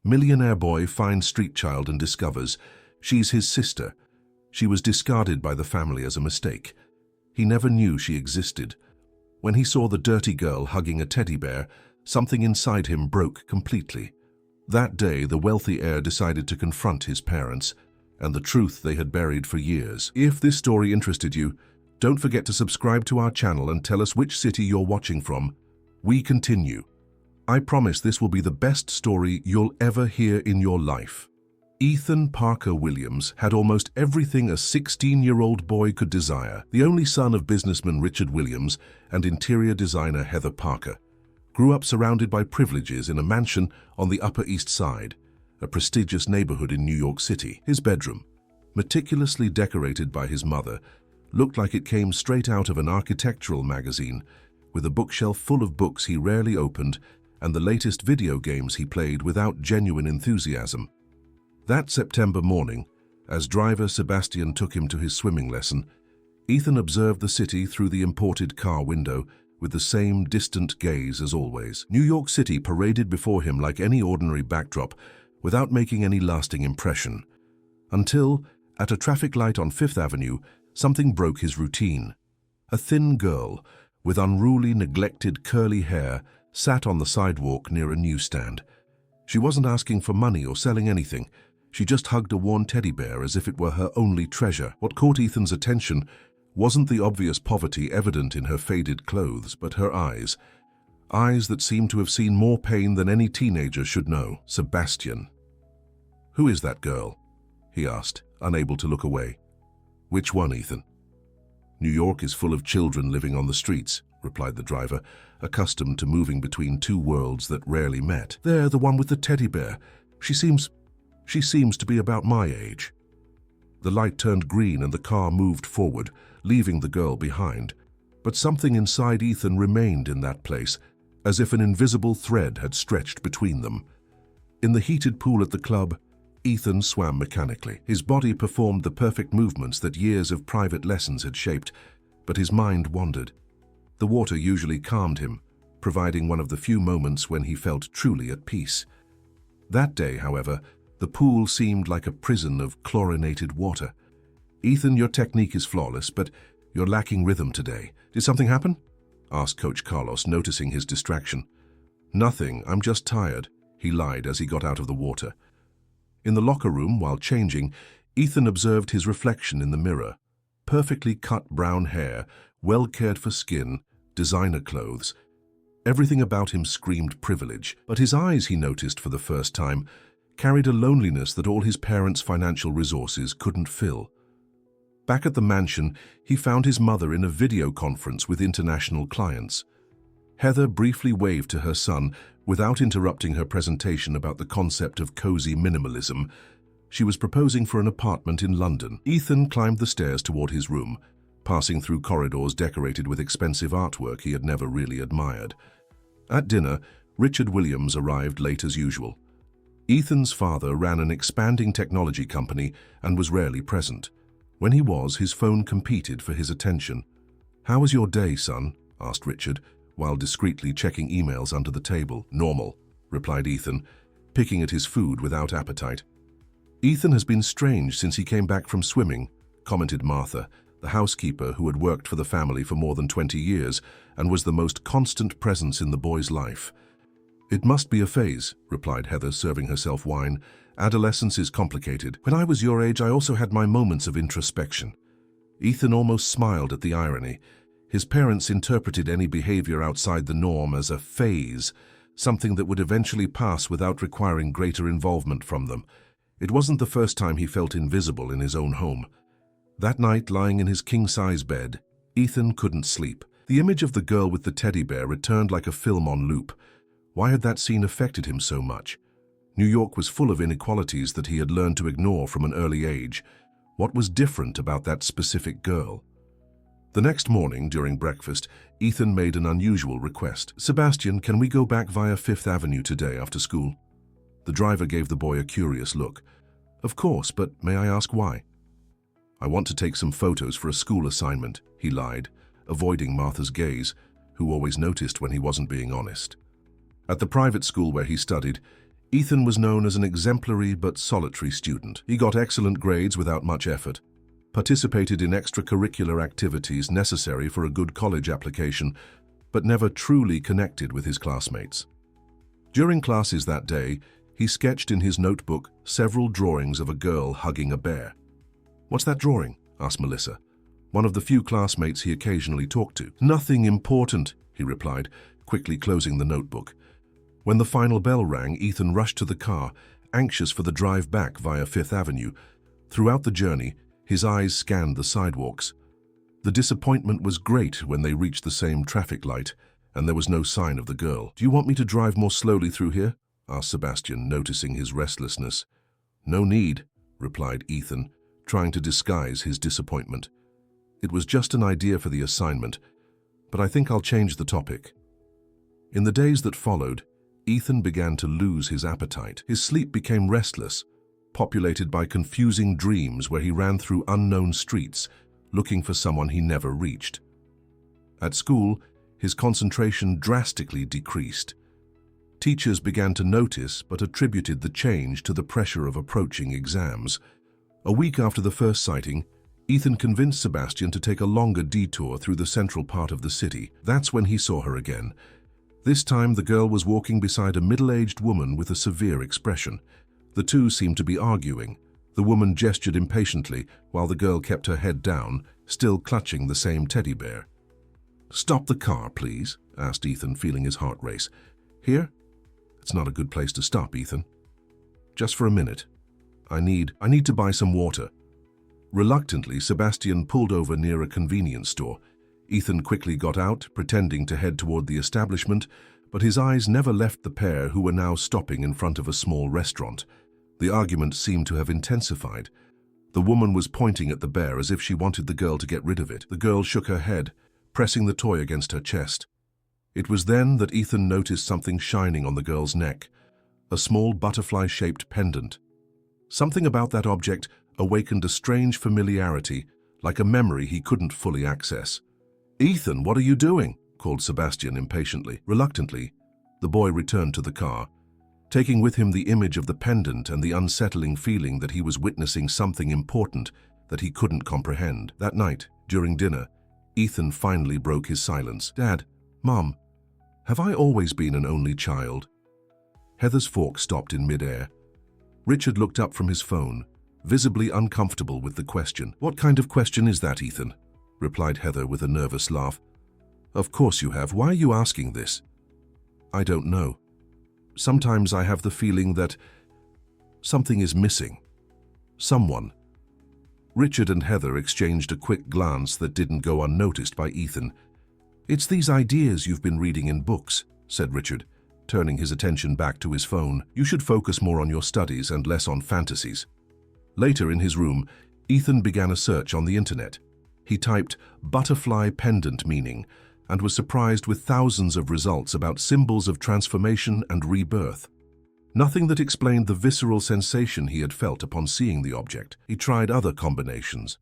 Millionaire boy finds street child and discovers she's his sister. She was discarded by the family as a mistake. He never knew she existed. When he saw the dirty girl hugging a teddy bear, something inside him broke completely. That day, the wealthy heir decided to confront his parents and the truth they had buried for years. If this story interested you, don't forget to subscribe to our channel and tell us which city you're watching from. We continue. I promise this will be the best story you'll ever hear in your life. Ethan Parker Williams had almost everything a 16-year-old boy could desire. The only son of businessman Richard Williams and interior designer Heather Parker, grew up surrounded by privileges in a mansion on the Upper East Side, a prestigious neighborhood in New York City. His bedroom, meticulously decorated by his mother, looked like it came straight out of an architectural magazine, with a bookshelf full of books he rarely opened and the latest video games he played without genuine enthusiasm. That September morning, as driver Sebastian took him to his swimming lesson, Ethan observed the city through the imported car window with the same distant gaze as always. New York City paraded before him like any ordinary backdrop without making any lasting impression. Until, at a traffic light on Fifth Avenue, something broke his routine. A thin girl, with unruly, neglected, curly hair, sat on the sidewalk near a newsstand. She wasn't asking for money or selling anything. She just hugged a worn teddy bear as if it were her only treasure. What caught Ethan's attention wasn't the obvious poverty evident in her faded clothes, but her eyes. Eyes that seemed to have seen more pain than any teenager should know. Sebastian. "Who is that girl?" he asked, unable to look away. "Which one, Ethan?" "New York is full of children living on the streets," replied the driver, accustomed to moving between two worlds that rarely met. "There, the one with the teddy bear. She seems to be about my age." The light turned green and the car moved forward, leaving the girl behind. But something inside Ethan remained in that place, as if an invisible thread had stretched between them. In the heated pool at the club, Ethan swam mechanically. His body performed the perfect movements that years of private lessons had shaped, but his mind wandered. The water usually calmed him, providing one of the few moments when he felt truly at peace. That day, however, the pool seemed like a prison of chlorinated water. "Ethan, your technique is flawless, but you're lacking rhythm today. Did something happen?" asked Coach Carlos, noticing his distraction. "Nothing, I'm just tired," he lied as he got out of the water. In the locker room, while changing, Ethan observed his reflection in the mirror. Perfectly cut brown hair, well-cared-for skin, designer clothes. Everything about him screamed privilege, but his eyes, he noticed for the first time, carried a loneliness that all his parents' financial resources couldn't fill. Back at the mansion, he found his mother in a video conference with international clients. Heather briefly waved to her son without interrupting her presentation about the concept of cozy minimalism. She was proposing for an apartment in London. Ethan climbed the stairs toward his room, passing through corridors decorated with expensive artwork he had never really admired. At dinner, Richard Williams arrived late as usual. Ethan's father ran an expanding technology company and was rarely present. When he was, his phone competed for his attention. "How was your day, son?" asked Richard, while discreetly checking emails under the table. "Normal," replied Ethan, picking at his food without appetite. "Ethan has been strange since he came back from swimming," commented Martha, the housekeeper who had worked for the family for more than 20 years and was the most constant presence in the boy's life. "It must be a phase," replied Heather, serving herself wine. "Adolescence is complicated. When I was your age, I also had my moments of introspection." Ethan almost smiled at the irony. His parents interpreted any behavior outside the norm as a phase, something that would eventually pass without requiring greater involvement from them. It wasn't the first time he felt invisible in his own home. That night, lying in his king-size bed, Ethan couldn't sleep. The image of the girl with the teddy bear returned like a film on loop. Why had that scene affected him so much? New York was full of inequalities that he had learned to ignore from an early age. What was different about that specific girl? The next morning, during breakfast, Ethan made an unusual request. "Sebastian, can we go back via Fifth Avenue today after school?" The driver gave the boy a curious look. "Of course, but may I ask why?" "I want to take some photos for a school assignment," he lied, avoiding Martha's gaze, who always noticed when he wasn't being honest. At the private school where he studied, Ethan was known as an exemplary but solitary student. He got excellent grades without much effort, participated in extracurricular activities necessary for a good college application, but never truly connected with his classmates. During classes that day, he sketched in his notebook several drawings of a girl hugging a bear. "What's that drawing?" asked Melissa, one of the few classmates he occasionally talked to. "Nothing important," he replied, quickly closing the notebook. When the final bell rang, Ethan rushed to the car, anxious for the drive back via Fifth Avenue. Throughout the journey, his eyes scanned the sidewalks. The disappointment was great when they reached the same traffic light, and there was no sign of the girl. "Do you want me to drive more slowly through here?" asked Sebastian, noticing his restlessness. "No need," replied Ethan, trying to disguise his disappointment. "It was just an idea for the assignment, but I think I'll change the topic." In the days that followed, Ethan began to lose his appetite. His sleep became restless, populated by confusing dreams where he ran through unknown streets, looking for someone he never reached. At school, his concentration drastically decreased. Teachers began to notice but attributed the change to the pressure of approaching exams. A week after the first sighting, Ethan convinced Sebastian to take a longer detour through the central part of the city. That's when he saw her again. This time, the girl was walking beside a middle-aged woman with a severe expression. The two seemed to be arguing. The woman gestured impatiently, while the girl kept her head down, still clutching the same teddy bear. "Stop the car, please," asked Ethan, feeling his heart race. "Here?" "It's not a good place to stop, Ethan. Just for a minute. I need to buy some water." Reluctantly, Sebastian pulled over near a convenience store. Ethan quickly got out, pretending to head toward the establishment, but his eyes never left the pair who were now stopping in front of a small restaurant. The argument seemed to have intensified. The woman was pointing at the bear as if she wanted the girl to get rid of it. The girl shook her head, pressing the toy against her chest. It was then that Ethan noticed something shining on the girl's neck, a small butterfly-shaped pendant. Something about that object awakened a strange familiarity, like a memory he couldn't fully access. "Ethan, what are you doing?" called Sebastian impatiently. Reluctantly, the boy returned to the car, taking with him the image of the pendant and the unsettling feeling that he was witnessing something important that he couldn't comprehend. That night, during dinner, Ethan finally broke his silence. "Dad, Mom, have I always been an only child?" Heather's fork stopped in midair. Richard looked up from his phone, visibly uncomfortable with the question. "What kind of question is that, Ethan?" replied Heather with a nervous laugh. "Of course you have. Why are you asking this?" "I don't know. Sometimes I have the feeling that something is missing. Someone." Richard and Heather exchanged a quick glance that didn't go unnoticed by Ethan. "It's these ideas you've been reading in books," said Richard, turning his attention back to his phone. "You should focus more on your studies and less on fantasies." Later in his room, Ethan began a search on the internet. He typed "butterfly pendant meaning" and was surprised with thousands of results about symbols of transformation and rebirth. Nothing that explained the visceral sensation he had felt upon seeing the object. He tried other combinations: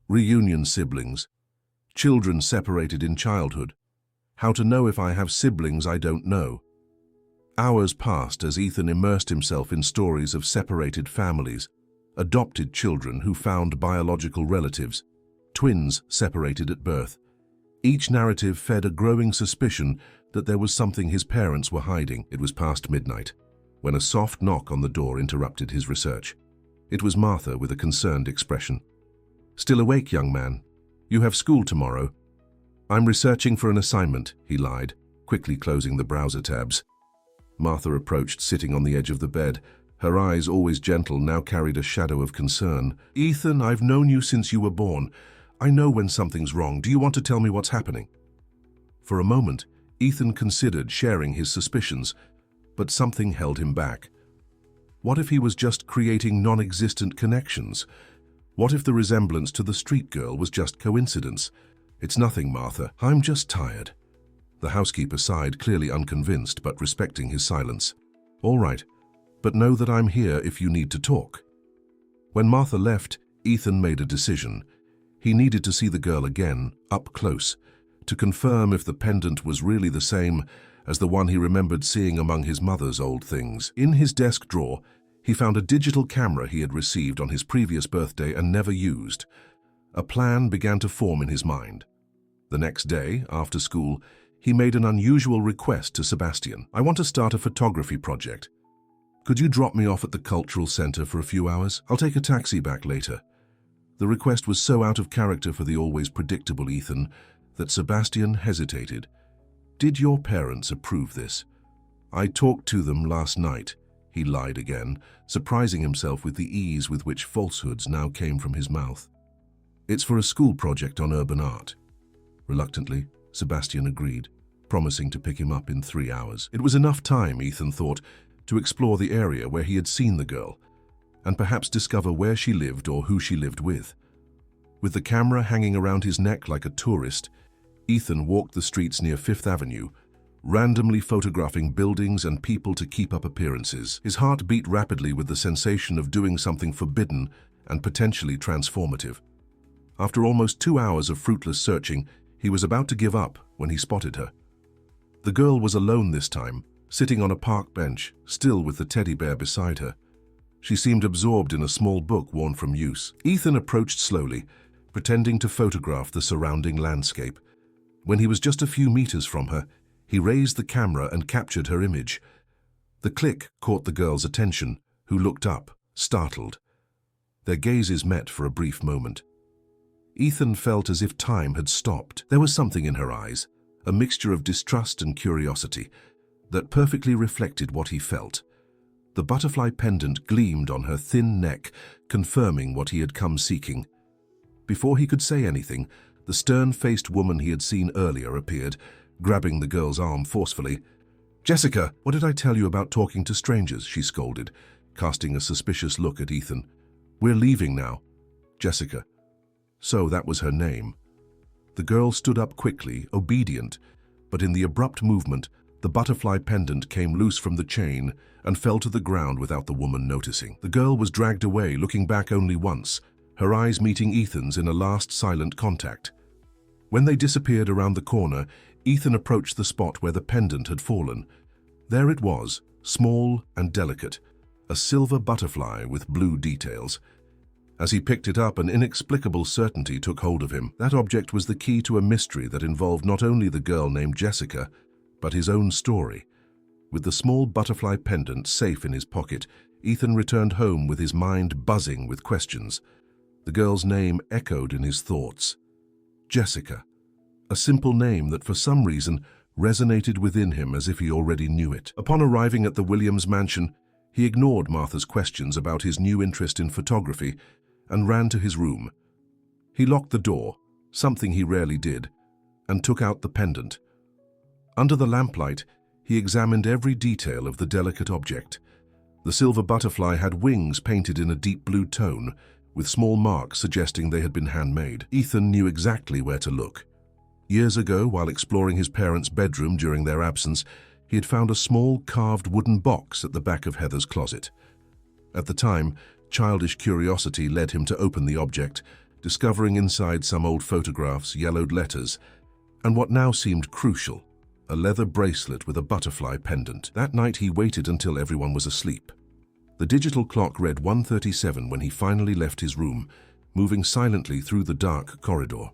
reunion siblings, children separated in childhood, how to know if I have siblings I don't know. Hours passed as Ethan immersed himself in stories of separated families, adopted children who found biological relatives, twins separated at birth. Each narrative fed a growing suspicion that there was something his parents were hiding. It was past midnight, when a soft knock on the door interrupted his research. It was Martha with a concerned expression. "Still awake, young man? You have school tomorrow." "I'm researching for an assignment," he lied, quickly closing the browser tabs. Martha approached, sitting on the edge of the bed. Her eyes, always gentle, now carried a shadow of concern. "Ethan, I've known you since you were born. I know when something's wrong. Do you want to tell me what's happening?" For a moment, Ethan considered sharing his suspicions, but something held him back. What if he was just creating non-existent connections? What if the resemblance to the street girl was just coincidence? "It's nothing, Martha. I'm just tired." The housekeeper sighed, clearly unconvinced, but respecting his silence. "All right, but know that I'm here if you need to talk." When Martha left, Ethan made a decision. He needed to see the girl again, up close, to confirm if the pendant was really the same as the one he remembered seeing among his mother's old things. In his desk drawer, he found a digital camera he had received on his previous birthday and never used. A plan began to form in his mind. The next day, after school, he made an unusual request to Sebastian. "I want to start a photography project. Could you drop me off at the cultural center for a few hours? I'll take a taxi back later." The request was so out of character for the always predictable Ethan that Sebastian hesitated. "Did your parents approve this?" "I talked to them last night," he lied again, surprising himself with the ease with which falsehoods now came from his mouth. "It's for a school project on urban art." Reluctantly, Sebastian agreed, promising to pick him up in 3 hours. It was enough time, Ethan thought, to explore the area where he had seen the girl, and perhaps discover where she lived or who she lived with. With the camera hanging around his neck like a tourist, Ethan walked the streets near Fifth Avenue, randomly photographing buildings and people to keep up appearances. His heart beat rapidly with the sensation of doing something forbidden and potentially transformative. After almost 2 hours of fruitless searching, he was about to give up when he spotted her. The girl was alone this time, sitting on a park bench, still with the teddy bear beside her. She seemed absorbed in a small book worn from use. Ethan approached slowly, pretending to photograph the surrounding landscape. When he was just a few meters from her, he raised the camera and captured her image. The click caught the girl's attention, who looked up, startled. Their gazes met for a brief moment. Ethan felt as if time had stopped. There was something in her eyes, a mixture of distrust and curiosity, that perfectly reflected what he felt. The butterfly pendant gleamed on her thin neck, confirming what he had come seeking. Before he could say anything, the stern-faced woman he had seen earlier appeared, grabbing the girl's arm forcefully. "Jessica, what did I tell you about talking to strangers?" she scolded, casting a suspicious look at Ethan. "We're leaving now." Jessica. So that was her name. The girl stood up quickly, obedient, but in the abrupt movement, the butterfly pendant came loose from the chain and fell to the ground without the woman noticing. The girl was dragged away, looking back only once, her eyes meeting Ethan's in a last silent contact. When they disappeared around the corner, Ethan approached the spot where the pendant had fallen. There it was, small and delicate, a silver butterfly with blue details. As he picked it up, an inexplicable certainty took hold of him. That object was the key to a mystery that involved not only the girl named Jessica, but his own story. With the small butterfly pendant safe in his pocket, Ethan returned home with his mind buzzing with questions. The girl's name echoed in his thoughts. Jessica, a simple name that for some reason resonated within him as if he already knew it. Upon arriving at the Williams mansion, he ignored Martha's questions about his new interest in photography and ran to his room. He locked the door, something he rarely did, and took out the pendant. Under the lamplight, he examined every detail of the delicate object. The silver butterfly had wings painted in a deep blue tone, with small marks suggesting they had been handmade. Ethan knew exactly where to look. Years ago, while exploring his parents' bedroom during their absence, he had found a small carved wooden box at the back of Heather's closet. At the time, childish curiosity led him to open the object, discovering inside some old photographs, yellowed letters, and what now seemed crucial, a leather bracelet with a butterfly pendant. That night he waited until everyone was asleep. The digital clock read 1:37 when he finally left his room, moving silently through the dark corridor.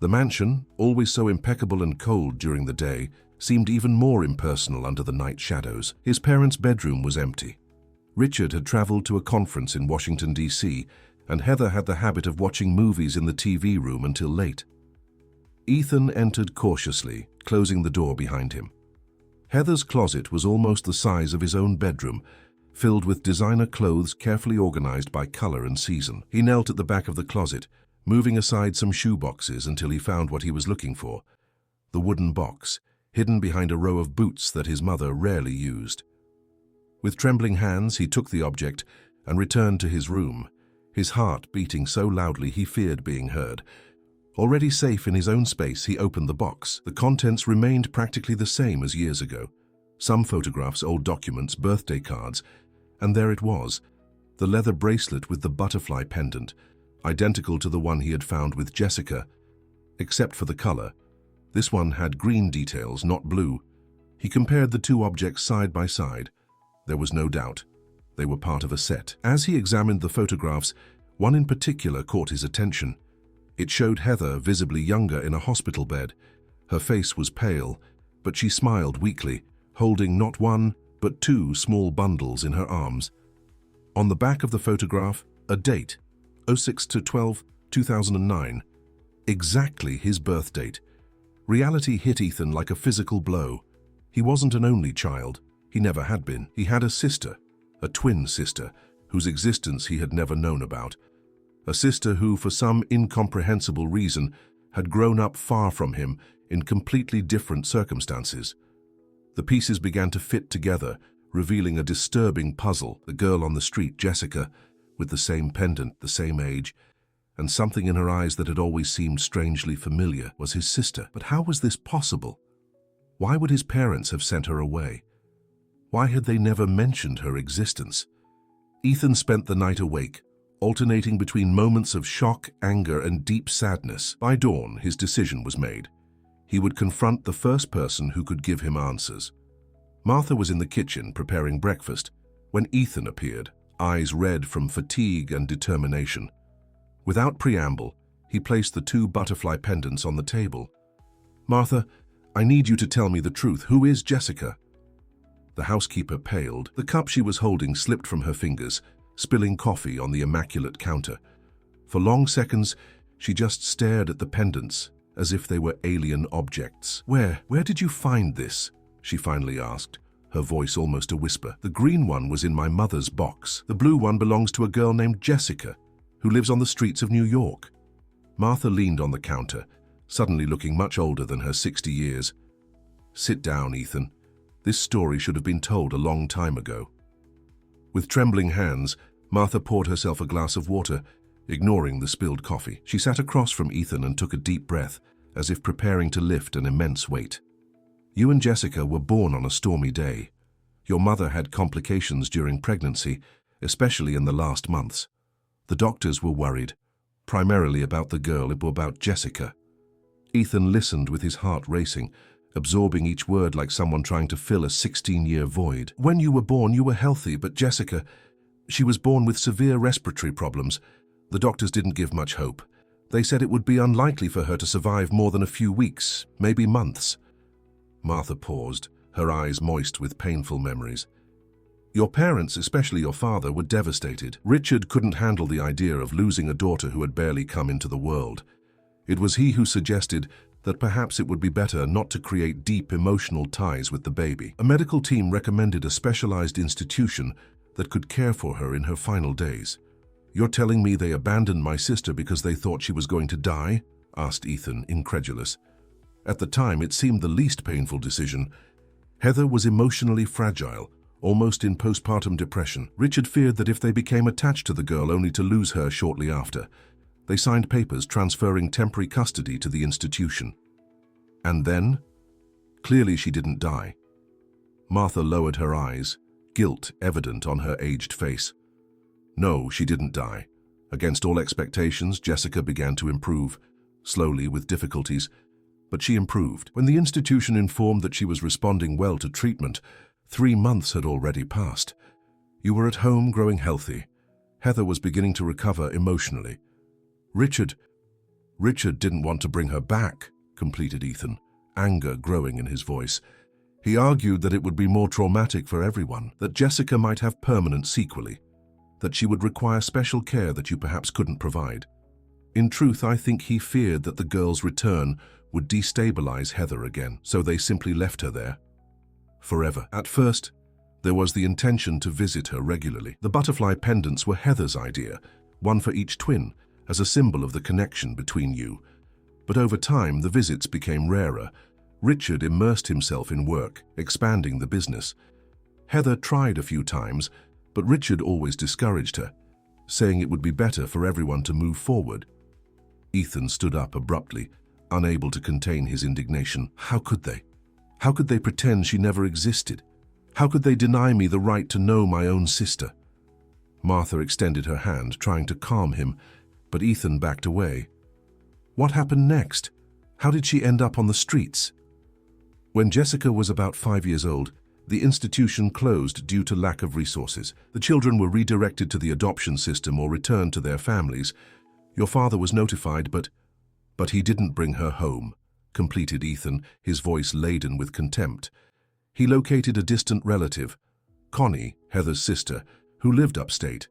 The mansion, always so impeccable and cold during the day, seemed even more impersonal under the night shadows. His parents' bedroom was empty. Richard had traveled to a conference in Washington, D.C., and Heather had the habit of watching movies in the TV room until late. Ethan entered cautiously, closing the door behind him. Heather's closet was almost the size of his own bedroom, filled with designer clothes carefully organized by color and season. He knelt at the back of the closet, moving aside some shoe boxes until he found what he was looking for, the wooden box, hidden behind a row of boots that his mother rarely used. With trembling hands, he took the object and returned to his room, his heart beating so loudly he feared being heard. Already safe in his own space, he opened the box. The contents remained practically the same as years ago. Some photographs, old documents, birthday cards, and there it was, the leather bracelet with the butterfly pendant, identical to the one he had found with Jessica, except for the color. This one had green details, not blue. He compared the two objects side by side. There was no doubt. They were part of a set. As he examined the photographs, one in particular caught his attention. It showed Heather visibly younger in a hospital bed. Her face was pale, but she smiled weakly, holding not one, but two small bundles in her arms. On the back of the photograph, a date, 06/12/2009. Exactly his birth date. Reality hit Ethan like a physical blow. He wasn't an only child. He never had been. He had a sister, a twin sister, whose existence he had never known about. A sister who, for some incomprehensible reason, had grown up far from him in completely different circumstances. The pieces began to fit together, revealing a disturbing puzzle. The girl on the street, Jessica, with the same pendant, the same age, and something in her eyes that had always seemed strangely familiar, was his sister. But how was this possible? Why would his parents have sent her away? Why had they never mentioned her existence? Ethan spent the night awake, alternating between moments of shock, anger, and deep sadness. By dawn, his decision was made. He would confront the first person who could give him answers. Martha was in the kitchen preparing breakfast when Ethan appeared, eyes red from fatigue and determination. Without preamble, he placed the two butterfly pendants on the table. "Martha, I need you to tell me the truth. Who is Jessica?" The housekeeper paled. The cup she was holding slipped from her fingers, spilling coffee on the immaculate counter. For long seconds, she just stared at the pendants, as if they were alien objects. Where did you find this?" she finally asked, her voice almost a whisper. "The green one was in my mother's box. The blue one belongs to a girl named Jessica, who lives on the streets of New York." Martha leaned on the counter, suddenly looking much older than her 60 years. "Sit down, Ethan. This story should have been told a long time ago." With trembling hands, Martha poured herself a glass of water, ignoring the spilled coffee. She sat across from Ethan and took a deep breath, as if preparing to lift an immense weight. "You and Jessica were born on a stormy day. Your mother had complications during pregnancy, especially in the last months. The doctors were worried, primarily about the girl, about Jessica." Ethan listened with his heart racing, absorbing each word like someone trying to fill a 16-year void. "When you were born, you were healthy, but Jessica, she was born with severe respiratory problems. The doctors didn't give much hope. They said it would be unlikely for her to survive more than a few weeks, maybe months." Martha paused, her eyes moist with painful memories. "Your parents, especially your father, were devastated. Richard couldn't handle the idea of losing a daughter who had barely come into the world. It was he who suggested that perhaps it would be better not to create deep emotional ties with the baby. A medical team recommended a specialized institution that could care for her in her final days." "You're telling me they abandoned my sister because they thought she was going to die?" asked Ethan, incredulous. At the time, it seemed the least painful decision. Heather was emotionally fragile, almost in postpartum depression. Richard feared that if they became attached to the girl only to lose her shortly after, they signed papers transferring temporary custody to the institution. And then? Clearly she didn't die. Martha lowered her eyes, guilt evident on her aged face. "No, she didn't die. Against all expectations, Jessica began to improve, slowly with difficulties, but she improved. When the institution informed that she was responding well to treatment, 3 months had already passed. You were at home growing healthy. Heather was beginning to recover emotionally. Richard didn't want to bring her back," completed Ethan, anger growing in his voice. "He argued that it would be more traumatic for everyone, that Jessica might have permanent sequelae, that she would require special care that you perhaps couldn't provide. In truth, I think he feared that the girl's return would destabilize Heather again, so they simply left her there. Forever. At first, there was the intention to visit her regularly. The butterfly pendants were Heather's idea, one for each twin, as a symbol of the connection between you. But over time, the visits became rarer. Richard immersed himself in work, expanding the business. Heather tried a few times, but Richard always discouraged her, saying it would be better for everyone to move forward." Ethan stood up abruptly, unable to contain his indignation. "How could they? How could they pretend she never existed? How could they deny me the right to know my own sister?" Martha extended her hand, trying to calm him, but Ethan backed away. "What happened next? How did she end up on the streets?" When Jessica was about 5 years old, the institution closed due to lack of resources. The children were redirected to the adoption system or returned to their families. Your father was notified, but he didn't bring her home, completed Ethan, his voice laden with contempt. He located a distant relative, Connie, Heather's sister, who lived upstate.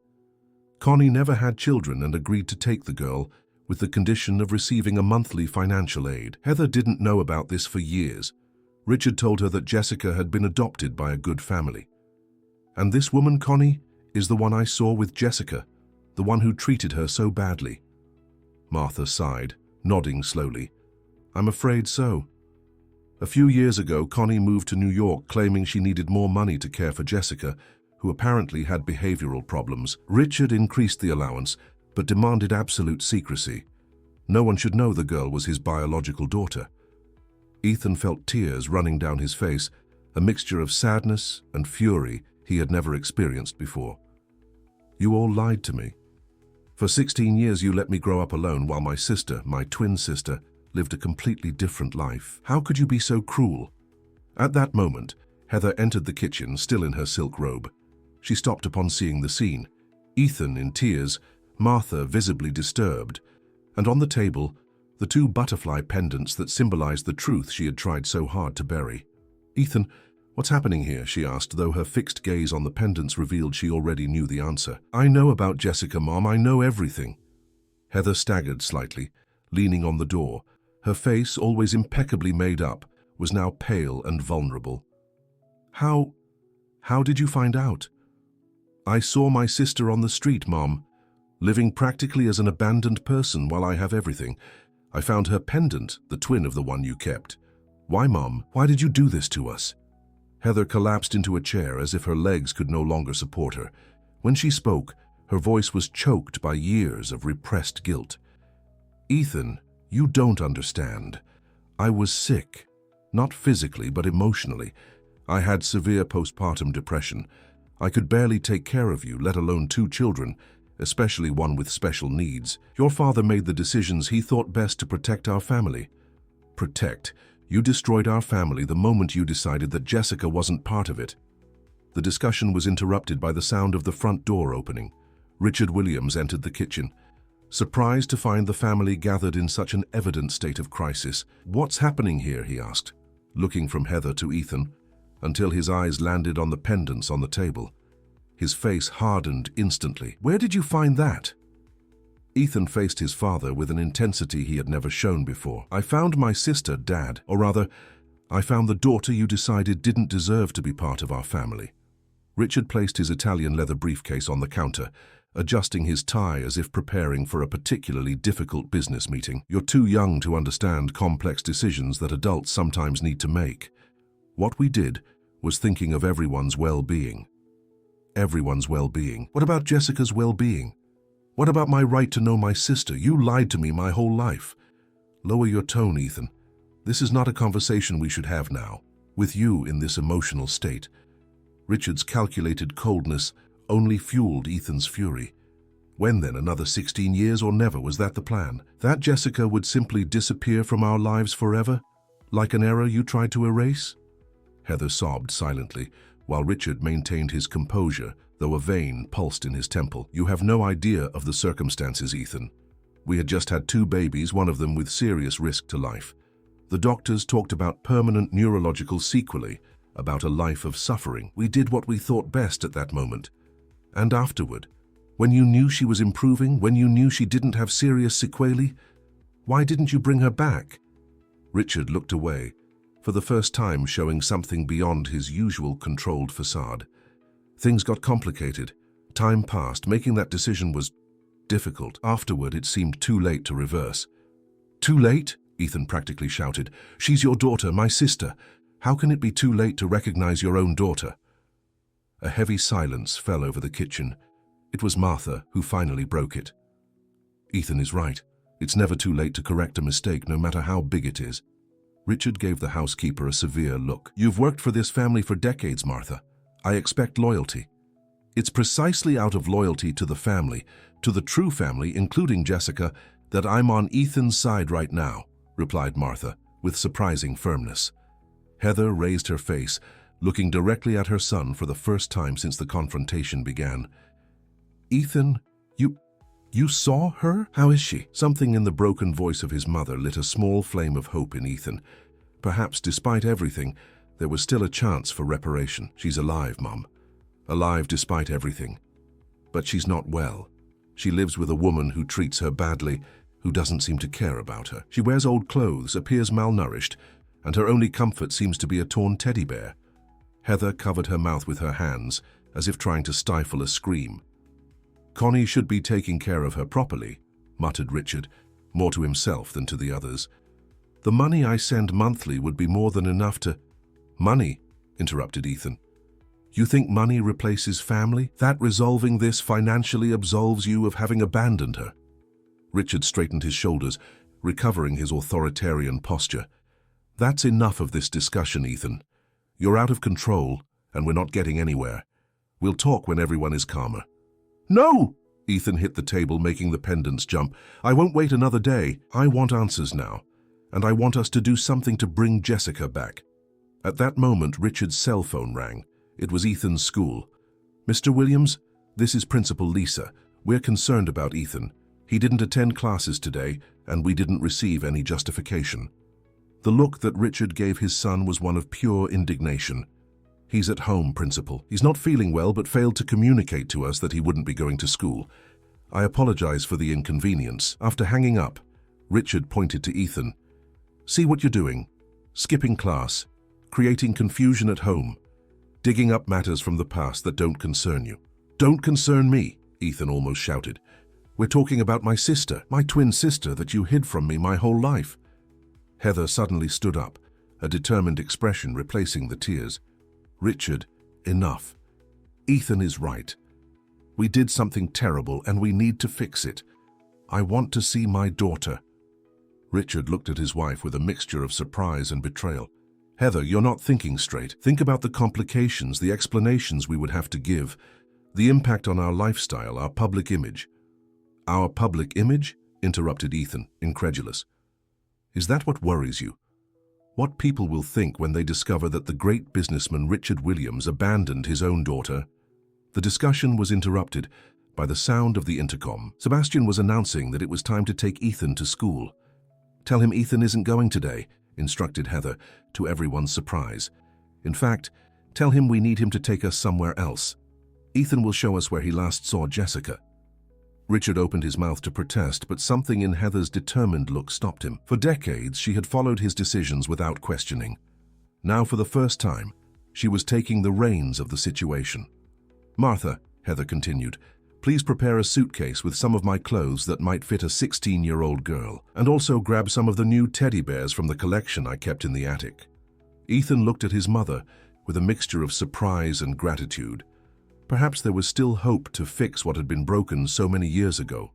Connie never had children and agreed to take the girl with the condition of receiving a monthly financial aid. Heather didn't know about this for years. Richard told her that Jessica had been adopted by a good family. And this woman, Connie, is the one I saw with Jessica, the one who treated her so badly. Martha sighed, nodding slowly. I'm afraid so. A few years ago, Connie moved to New York claiming she needed more money to care for Jessica, who apparently had behavioral problems. Richard increased the allowance, but demanded absolute secrecy. No one should know the girl was his biological daughter. Ethan felt tears running down his face, a mixture of sadness and fury he had never experienced before. You all lied to me. For 16 years you let me grow up alone while my sister, my twin sister, lived a completely different life. How could you be so cruel? At that moment, Heather entered the kitchen, still in her silk robe. She stopped upon seeing the scene. Ethan in tears, Martha visibly disturbed, and on the table, the 2 butterfly pendants that symbolized the truth she had tried so hard to bury. Ethan, what's happening here? She asked, though her fixed gaze on the pendants revealed she already knew the answer. I know about Jessica, Mom. I know everything. Heather staggered slightly, leaning on the door. Her face, always impeccably made up, was now pale and vulnerable. How did you find out? I saw my sister on the street, Mom, living practically as an abandoned person while I have everything. I found her pendant, the twin of the one you kept. Why, Mom? Why did you do this to us? Heather collapsed into a chair as if her legs could no longer support her. When she spoke, her voice was choked by years of repressed guilt. Ethan, you don't understand. I was sick, not physically but emotionally. I had severe postpartum depression. I could barely take care of you, let alone 2 children, especially one with special needs. Your father made the decisions he thought best to protect our family. Protect? You destroyed our family the moment you decided that Jessica wasn't part of it. The discussion was interrupted by the sound of the front door opening. Richard Williams entered the kitchen, surprised to find the family gathered in such an evident state of crisis. What's happening here? He asked, looking from Heather to Ethan, until his eyes landed on the pendants on the table. His face hardened instantly. Where did you find that? Ethan faced his father with an intensity he had never shown before. I found my sister, Dad. Or rather, I found the daughter you decided didn't deserve to be part of our family. Richard placed his Italian leather briefcase on the counter, adjusting his tie as if preparing for a particularly difficult business meeting. You're too young to understand complex decisions that adults sometimes need to make. What we did was thinking of everyone's well-being. Everyone's well-being. What about Jessica's well-being? What about my right to know my sister? You lied to me my whole life. Lower your tone, Ethan. This is not a conversation we should have now, with you in this emotional state. Richard's calculated coldness only fueled Ethan's fury. When then? Another 16 years or never? Was that the plan? That Jessica would simply disappear from our lives forever? Like an error you tried to erase? Heather sobbed silently, while Richard maintained his composure, though a vein pulsed in his temple. You have no idea of the circumstances, Ethan. We had just had 2 babies, one of them with serious risk to life. The doctors talked about permanent neurological sequelae, about a life of suffering. We did what we thought best at that moment. And afterward, when you knew she was improving, when you knew she didn't have serious sequelae, why didn't you bring her back? Richard looked away, for the first time showing something beyond his usual controlled facade. Things got complicated. Time passed. Making that decision was difficult. Afterward, it seemed too late to reverse. Too late? Ethan practically shouted. She's your daughter, my sister. How can it be too late to recognize your own daughter? A heavy silence fell over the kitchen. It was Martha who finally broke it. Ethan is right. It's never too late to correct a mistake, no matter how big it is. Richard gave the housekeeper a severe look. You've worked for this family for decades, Martha. I expect loyalty. It's precisely out of loyalty to the family, to the true family, including Jessica, that I'm on Ethan's side right now, replied Martha, with surprising firmness. Heather raised her face, looking directly at her son for the first time since the confrontation began. "Ethan, you saw her? How is she?" Something in the broken voice of his mother lit a small flame of hope in Ethan. Perhaps, despite everything, there was still a chance for reparation. "She's alive, Mum. Alive despite everything. But she's not well. She lives with a woman who treats her badly, who doesn't seem to care about her. She wears old clothes, appears malnourished, and her only comfort seems to be a torn teddy bear." Heather covered her mouth with her hands, as if trying to stifle a scream. "Connie should be taking care of her properly," muttered Richard, more to himself than to the others. "The money I send monthly would be more than enough to—" "Money," interrupted Ethan. "You think money replaces family? That resolving this financially absolves you of having abandoned her?" Richard straightened his shoulders, recovering his authoritarian posture. "That's enough of this discussion, Ethan. You're out of control, and we're not getting anywhere. We'll talk when everyone is calmer." "No!" Ethan hit the table, making the pendants jump. "I won't wait another day. I want answers now, and I want us to do something to bring Jessica back." At that moment, Richard's cell phone rang. It was Ethan's school. "Mr. Williams, this is Principal Lisa. We're concerned about Ethan. He didn't attend classes today, and we didn't receive any justification." The look that Richard gave his son was one of pure indignation. "He's at home, Principal. He's not feeling well, but failed to communicate to us that he wouldn't be going to school. I apologize for the inconvenience." After hanging up, Richard pointed to Ethan. "See what you're doing? Skipping class, creating confusion at home, digging up matters from the past that don't concern you." "Don't concern me," Ethan almost shouted. "We're talking about my sister, my twin sister that you hid from me my whole life." Heather suddenly stood up, a determined expression replacing the tears. "Richard, enough. Ethan is right. We did something terrible and we need to fix it. I want to see my daughter." Richard looked at his wife with a mixture of surprise and betrayal. "Heather, you're not thinking straight. Think about the complications, the explanations we would have to give, the impact on our lifestyle, our public image." "Our public image?" interrupted Ethan, incredulous. "Is that what worries you? What people will think when they discover that the great businessman Richard Williams abandoned his own daughter?" The discussion was interrupted by the sound of the intercom. Sebastian was announcing that it was time to take Ethan to school. "Tell him Ethan isn't going today," instructed Heather, to everyone's surprise. "In fact, tell him we need him to take us somewhere else. Ethan will show us where he last saw Jessica." Richard opened his mouth to protest, but something in Heather's determined look stopped him. For decades, she had followed his decisions without questioning. Now, for the first time, she was taking the reins of the situation. "Martha," Heather continued, "please prepare a suitcase with some of my clothes that might fit a 16-year-old girl, and also grab some of the new teddy bears from the collection I kept in the attic." Ethan looked at his mother with a mixture of surprise and gratitude. Perhaps there was still hope to fix what had been broken so many years ago.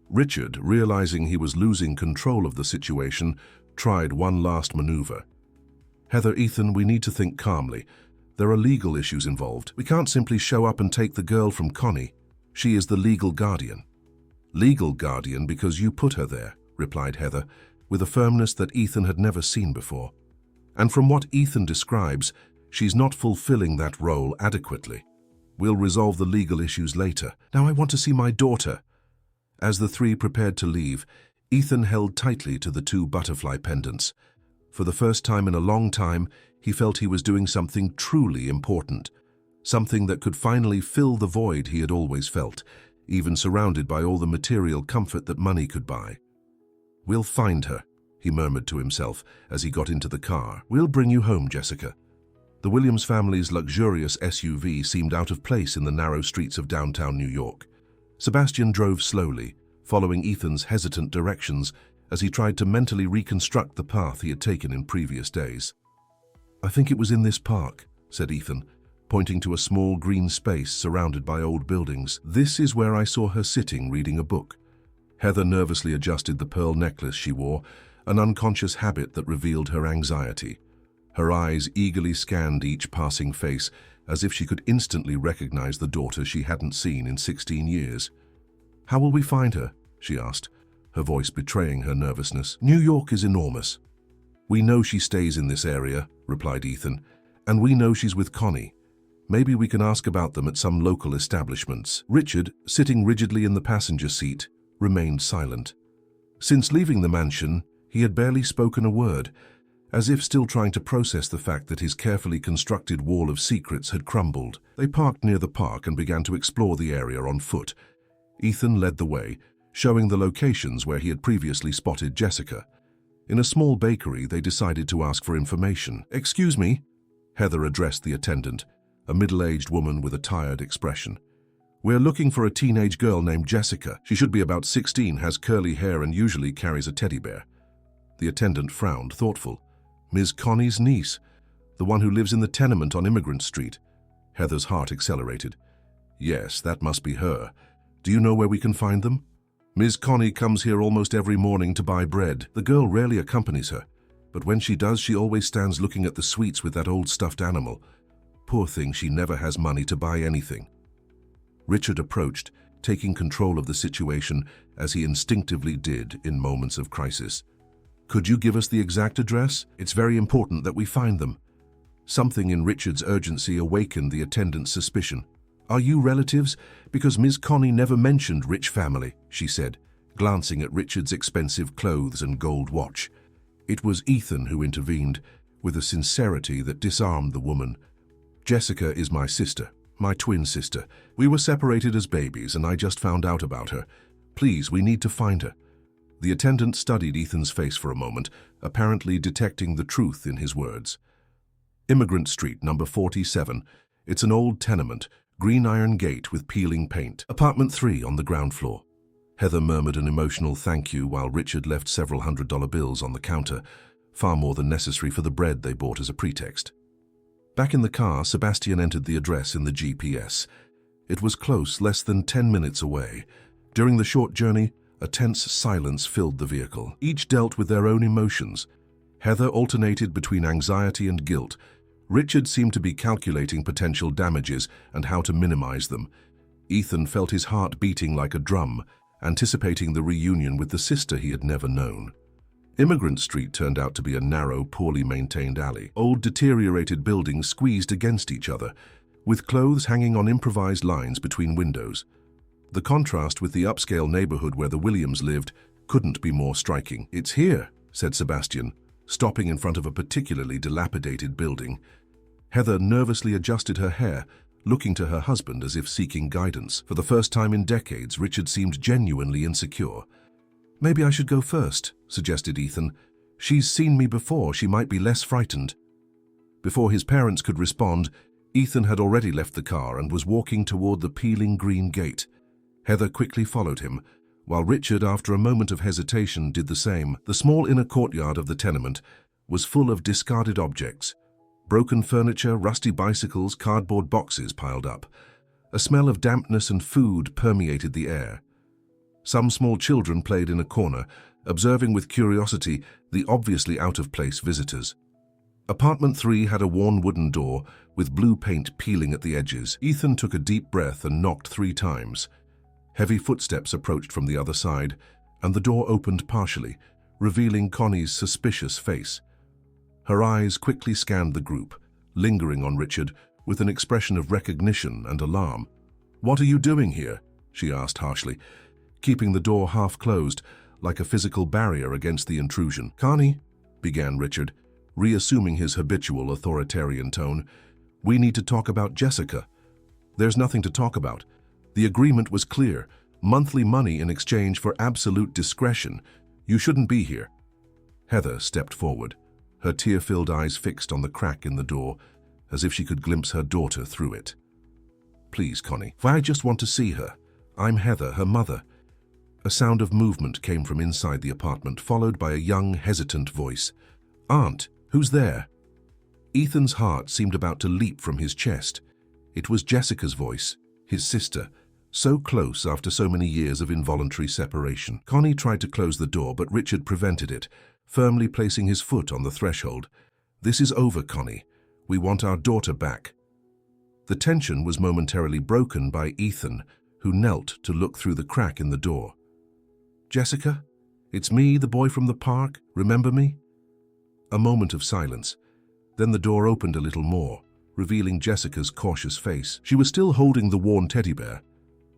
Richard, realizing he was losing control of the situation, tried one last maneuver. "Heather, Ethan, we need to think calmly. There are legal issues involved. We can't simply show up and take the girl from Connie. She is the legal guardian." "Legal guardian because you put her there," replied Heather, with a firmness that Ethan had never seen before. "And from what Ethan describes, she's not fulfilling that role adequately. We'll resolve the legal issues later. Now I want to see my daughter." As the three prepared to leave, Ethan held tightly to the two butterfly pendants. For the first time in a long time, he felt he was doing something truly important, something that could finally fill the void he had always felt, even surrounded by all the material comfort that money could buy. "We'll find her," he murmured to himself as he got into the car. "We'll bring you home, Jessica." The Williams family's luxurious SUV seemed out of place in the narrow streets of downtown New York. Sebastian drove slowly, following Ethan's hesitant directions as he tried to mentally reconstruct the path he had taken in previous days. "I think it was in this park," said Ethan, pointing to a small green space surrounded by old buildings. "This is where I saw her sitting reading a book." Heather nervously adjusted the pearl necklace she wore, an unconscious habit that revealed her anxiety. Her eyes eagerly scanned each passing face, as if she could instantly recognize the daughter she hadn't seen in 16 years. "How will we find her?" she asked, her voice betraying her nervousness. "New York is enormous. "We know she stays in this area," replied Ethan, "and we know she's with Connie. Maybe we can ask about them at some local establishments." Richard, sitting rigidly in the passenger seat, remained silent. Since leaving the mansion, he had barely spoken a word, as if still trying to process the fact that his carefully constructed wall of secrets had crumbled. They parked near the park and began to explore the area on foot. Ethan led the way, showing the locations where he had previously spotted Jessica. In a small bakery, they decided to ask for information. "Excuse me," Heather addressed the attendant, a middle-aged woman with a tired expression. "We're looking for a teenage girl named Jessica. She should be about 16, has curly hair and usually carries a teddy bear." The attendant frowned, thoughtful. "Ms. Connie's niece, the one who lives in the tenement on Immigrant Street." Heather's heart accelerated. "Yes, that must be her. Do you know where we can find them?" "Ms. Connie comes here almost every morning to buy bread. The girl rarely accompanies her, but when she does, she always stands looking at the sweets with that old stuffed animal. Poor thing, she never has money to buy anything." Richard approached, taking control of the situation as he instinctively did in moments of crisis. "Could you give us the exact address? It's very important that we find them." Something in Richard's urgency awakened the attendant's suspicion. "Are you relatives? Because Ms. Connie never mentioned rich family," she said, glancing at Richard's expensive clothes and gold watch. It was Ethan who intervened, with a sincerity that disarmed the woman. "Jessica is my sister, my twin sister. We were separated as babies and I just found out about her. Please, we need to find her." The attendant studied Ethan's face for a moment, apparently detecting the truth in his words. "Immigrant Street, number 47. It's an old tenement, green iron gate with peeling paint. Apartment 3 on the ground floor." Heather murmured an emotional thank you while Richard left several $100 bills on the counter, far more than necessary for the bread they bought as a pretext. Back in the car, Sebastian entered the address in the GPS. It was close, less than 10 minutes away. During the short journey, a tense silence filled the vehicle. Each dealt with their own emotions. Heather alternated between anxiety and guilt. Richard seemed to be calculating potential damages and how to minimize them. Ethan felt his heart beating like a drum, anticipating the reunion with the sister he had never known. Immigrant Street turned out to be a narrow, poorly maintained alley. Old, deteriorated buildings squeezed against each other, with clothes hanging on improvised lines between windows. The contrast with the upscale neighborhood where the Williams lived couldn't be more striking. "It's here," said Sebastian, stopping in front of a particularly dilapidated building. Heather nervously adjusted her hair, looking to her husband as if seeking guidance. For the first time in decades, Richard seemed genuinely insecure. "Maybe I should go first," suggested Ethan. "She's seen me before, she might be less frightened." Before his parents could respond, Ethan had already left the car and was walking toward the peeling green gate. Heather quickly followed him, while Richard, after a moment of hesitation, did the same. The small inner courtyard of the tenement was full of discarded objects. Broken furniture, rusty bicycles, cardboard boxes piled up. A smell of dampness and food permeated the air. Some small children played in a corner, observing with curiosity the obviously out-of-place visitors. Apartment 3 had a worn wooden door with blue paint peeling at the edges. Ethan took a deep breath and knocked 3 times. Heavy footsteps approached from the other side, and the door opened partially, revealing Connie's suspicious face. Her eyes quickly scanned the group, lingering on Richard with an expression of recognition and alarm. "What are you doing here?" she asked harshly, keeping the door half closed, like a physical barrier against the intrusion. "Connie," began Richard, reassuming his habitual authoritarian tone, "we need to talk about Jessica." "There's nothing to talk about. The agreement was clear. Monthly money in exchange for absolute discretion. You shouldn't be here." Heather stepped forward, her tear-filled eyes fixed on the crack in the door, as if she could glimpse her daughter through it. "Please, Connie, I just want to see her. I'm Heather, her mother." A sound of movement came from inside the apartment, followed by a young, hesitant voice. "Aunt, who's there?" Ethan's heart seemed about to leap from his chest. It was Jessica's voice, his sister, so close after so many years of involuntary separation. Connie tried to close the door, but Richard prevented it, firmly placing his foot on the threshold. "This is over, Connie. We want our daughter back." The tension was momentarily broken by Ethan, who knelt to look through the crack in the door. "Jessica? It's me, the boy from the park. Remember me?" A moment of silence. Then the door opened a little more, revealing Jessica's cautious face. She was still holding the worn teddy bear,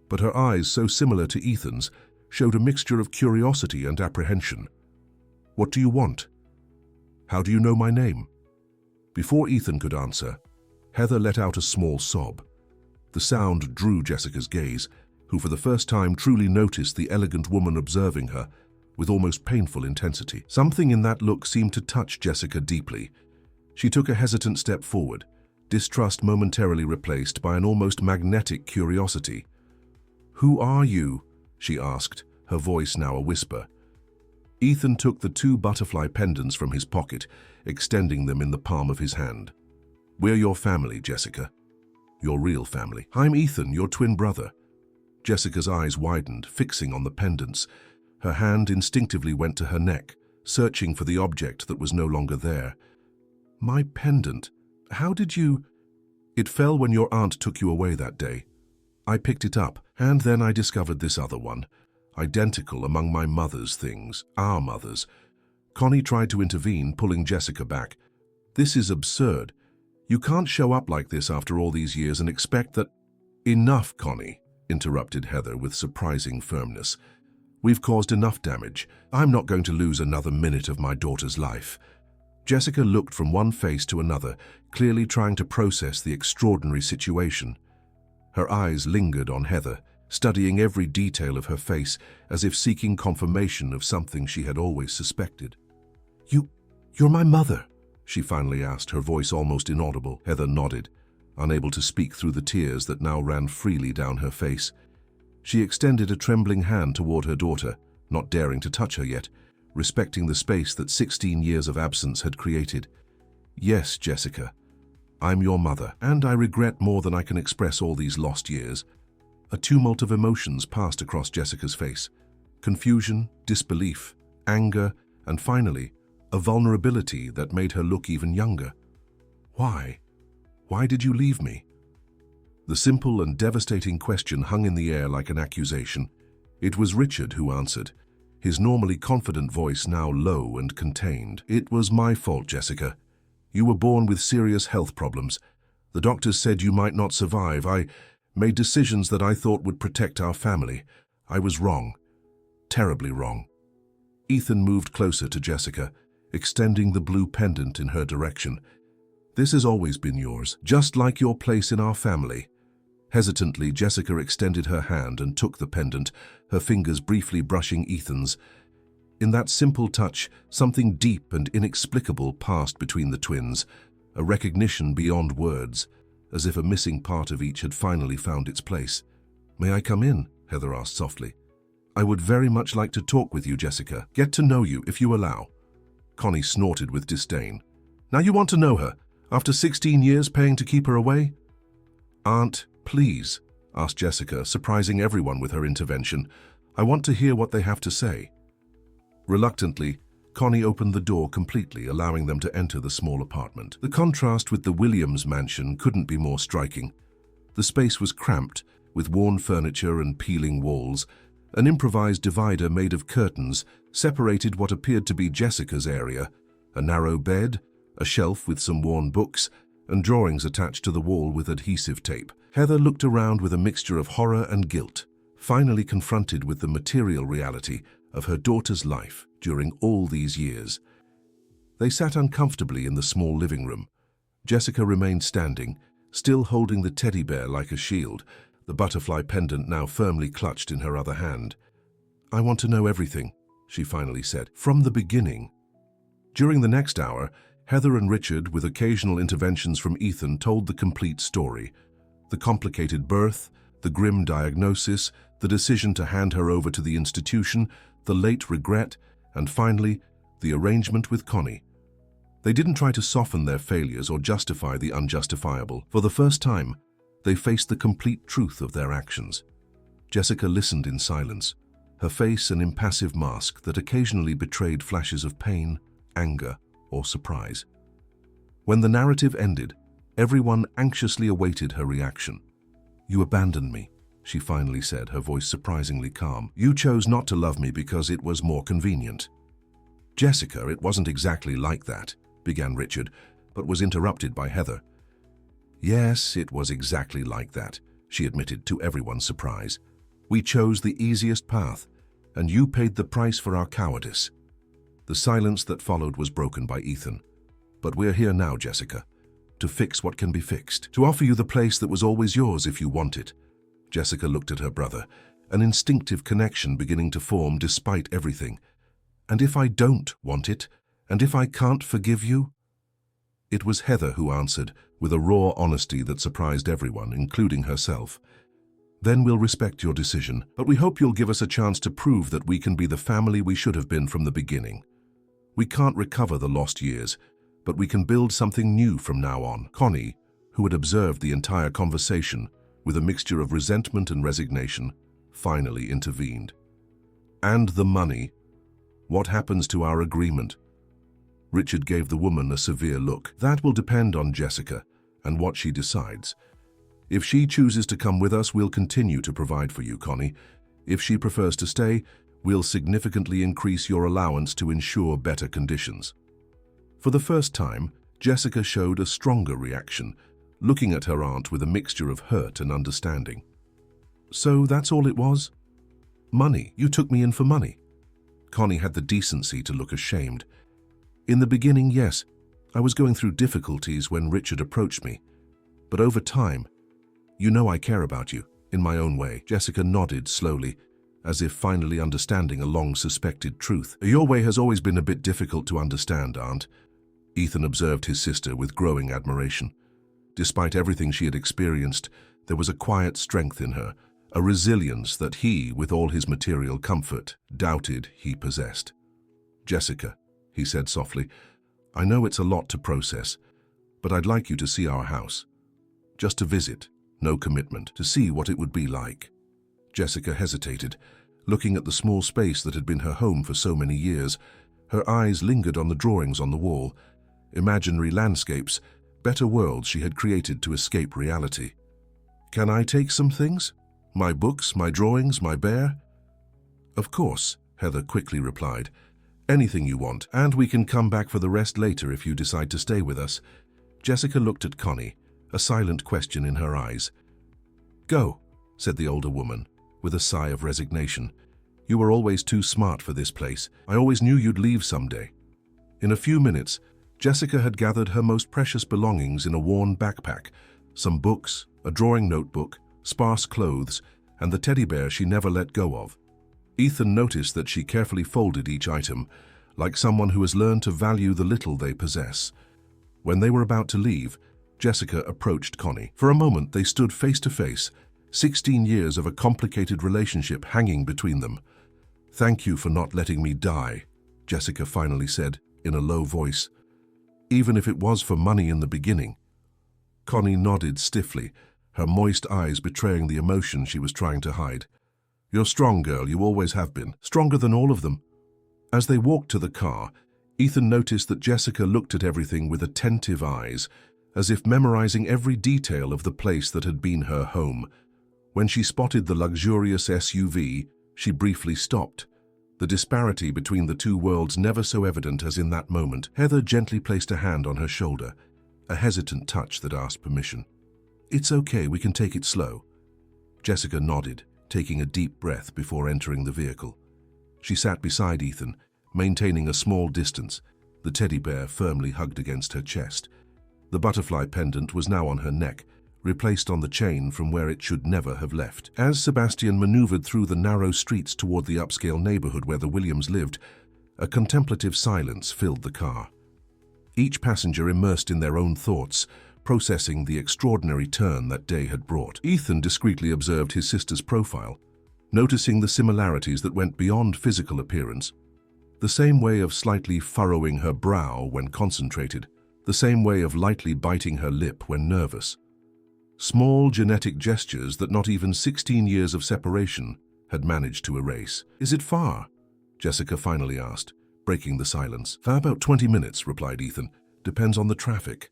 but her eyes, so similar to Ethan's, showed a mixture of curiosity and apprehension. "What do you want? How do you know my name?" Before Ethan could answer, Heather let out a small sob. The sound drew Jessica's gaze, who for the first time truly noticed the elegant woman observing her with almost painful intensity. Something in that look seemed to touch Jessica deeply. She took a hesitant step forward, distrust momentarily replaced by an almost magnetic curiosity. "Who are you?" she asked, her voice now a whisper. Ethan took the 2 butterfly pendants from his pocket, extending them in the palm of his hand. "We're your family, Jessica. Your real family. I'm Ethan, your twin brother." Jessica's eyes widened, fixing on the pendants. Her hand instinctively went to her neck, searching for the object that was no longer there. "My pendant? How did you—" "It fell when your aunt took you away that day. I picked it up, and then I discovered this other one. Identical among my mother's things, our mothers." Connie tried to intervene, pulling Jessica back. "This is absurd. You can't show up like this after all these years and expect that—" "Enough, Connie," interrupted Heather with surprising firmness. "We've caused enough damage. I'm not going to lose another minute of my daughter's life." Jessica looked from one face to another, clearly trying to process the extraordinary situation. Her eyes lingered on Heather, studying every detail of her face as if seeking confirmation of something she had always suspected. You're my mother?" she finally asked, her voice almost inaudible. Heather nodded, unable to speak through the tears that now ran freely down her face. She extended a trembling hand toward her daughter, not daring to touch her yet, respecting the space that 16 years of absence had created. "Yes, Jessica, I'm your mother, and I regret more than I can express all these lost years." A tumult of emotions passed across Jessica's face. Confusion, disbelief, anger, and finally, a vulnerability that made her look even younger. "Why? Why did you leave me?" The simple and devastating question hung in the air like an accusation. It was Richard who answered, his normally confident voice now low and contained. "It was my fault, Jessica. You were born with serious health problems. The doctors said you might not survive. I made decisions that I thought would protect our family. I was wrong. Terribly wrong." Ethan moved closer to Jessica, extending the blue pendant in her direction. "This has always been yours, just like your place in our family." Hesitantly, Jessica extended her hand and took the pendant, her fingers briefly brushing Ethan's. In that simple touch, something deep and inexplicable passed between the twins, a recognition beyond words, as if a missing part of each had finally found its place. "May I come in?" Heather asked softly. "I would very much like to talk with you, Jessica. Get to know you, if you allow." Connie snorted with disdain. "Now you want to know her, after 16 years paying to keep her away?" "Aunt, please," asked Jessica, surprising everyone with her intervention. "I want to hear what they have to say." Reluctantly, Connie opened the door completely, allowing them to enter the small apartment. The contrast with the Williams mansion couldn't be more striking. The space was cramped, with worn furniture and peeling walls. An improvised divider made of curtains separated what appeared to be Jessica's area, a narrow bed, a shelf with some worn books, and drawings attached to the wall with adhesive tape. Heather looked around with a mixture of horror and guilt, finally confronted with the material reality of her daughter's life during all these years. They sat uncomfortably in the small living room. Jessica remained standing, still holding the teddy bear like a shield, the butterfly pendant now firmly clutched in her other hand. "I want to know everything," she finally said, "from the beginning." During the next hour, Heather and Richard, with occasional interventions from Ethan, told the complete story. The complicated birth, the grim diagnosis, the decision to hand her over to the institution, the late regret, and finally, the arrangement with Connie. They didn't try to soften their failures or justify the unjustifiable. For the first time, they faced the complete truth of their actions. Jessica listened in silence, her face an impassive mask that occasionally betrayed flashes of pain, anger, or surprise. When the narrative ended, everyone anxiously awaited her reaction. "You abandoned me," she finally said, her voice surprisingly calm. "You chose not to love me because it was more convenient." "Jessica, it wasn't exactly like that," began Richard, but was interrupted by Heather. "Yes, it was exactly like that," she admitted to everyone's surprise. "We chose the easiest path, and you paid the price for our cowardice." The silence that followed was broken by Ethan. "But we're here now, Jessica, to fix what can be fixed, to offer you the place that was always yours if you want it." Jessica looked at her brother, an instinctive connection beginning to form despite everything. "And if I don't want it, and if I can't forgive you?" It was Heather who answered, with a raw honesty that surprised everyone, including herself. "Then we'll respect your decision, but we hope you'll give us a chance to prove that we can be the family we should have been from the beginning. We can't recover the lost years, but we can build something new from now on." Connie, who had observed the entire conversation with a mixture of resentment and resignation, finally intervened. "And the money? What happens to our agreement?" Richard gave the woman a severe look. "That will depend on Jessica and what she decides. If she chooses to come with us, we'll continue to provide for you, Connie. If she prefers to stay, we'll significantly increase your allowance to ensure better conditions." For the first time, Jessica showed a stronger reaction, looking at her aunt with a mixture of hurt and understanding. "So that's all it was? Money? You took me in for money?" Connie had the decency to look ashamed. "In the beginning, yes. I was going through difficulties when Richard approached me. But over time, you know I care about you, in my own way." Jessica nodded slowly, as if finally understanding a long-suspected truth. "Your way has always been a bit difficult to understand, Aunt." Ethan observed his sister with growing admiration. Despite everything she had experienced, there was a quiet strength in her, a resilience that he, with all his material comfort, doubted he possessed. "Jessica," he said softly, "I know it's a lot to process, but I'd like you to see our house. Just to visit, no commitment, to see what it would be like." Jessica hesitated, looking at the small space that had been her home for so many years. Her eyes lingered on the drawings on the wall, imaginary landscapes, better worlds she had created to escape reality. "Can I take some things? My books, my drawings, my bear?" "Of course," Heather quickly replied. "Anything you want, and we can come back for the rest later if you decide to stay with us." Jessica looked at Connie, a silent question in her eyes. "Go," said the older woman, with a sigh of resignation. "You were always too smart for this place. I always knew you'd leave someday." In a few minutes, Jessica had gathered her most precious belongings in a worn backpack, some books, a drawing notebook, sparse clothes, and the teddy bear she never let go of. Ethan noticed that she carefully folded each item, like someone who has learned to value the little they possess. When they were about to leave, Jessica approached Connie. For a moment they stood face to face, 16 years of a complicated relationship hanging between them. "Thank you for not letting me die," Jessica finally said, in a low voice. "Even if it was for money in the beginning." Connie nodded stiffly, her moist eyes betraying the emotion she was trying to hide. "You're strong, girl, you always have been. Stronger than all of them." As they walked to the car, Ethan noticed that Jessica looked at everything with attentive eyes, as if memorizing every detail of the place that had been her home. When she spotted the luxurious SUV, she briefly stopped, the disparity between the two worlds never so evident as in that moment. Heather gently placed a hand on her shoulder, a hesitant touch that asked permission. "It's okay, we can take it slow." Jessica nodded, taking a deep breath before entering the vehicle. She sat beside Ethan, maintaining a small distance, the teddy bear firmly hugged against her chest. The butterfly pendant was now on her neck, replaced on the chain from where it should never have left. As Sebastian maneuvered through the narrow streets toward the upscale neighborhood where the Williams lived, a contemplative silence filled the car. Each passenger immersed in their own thoughts, processing the extraordinary turn that day had brought. Ethan discreetly observed his sister's profile, noticing the similarities that went beyond physical appearance. The same way of slightly furrowing her brow when concentrated, the same way of lightly biting her lip when nervous. Small genetic gestures that not even 16 years of separation had managed to erase. "Is it far?" Jessica finally asked, breaking the silence. "For about 20 minutes, replied Ethan. "Depends on the traffic."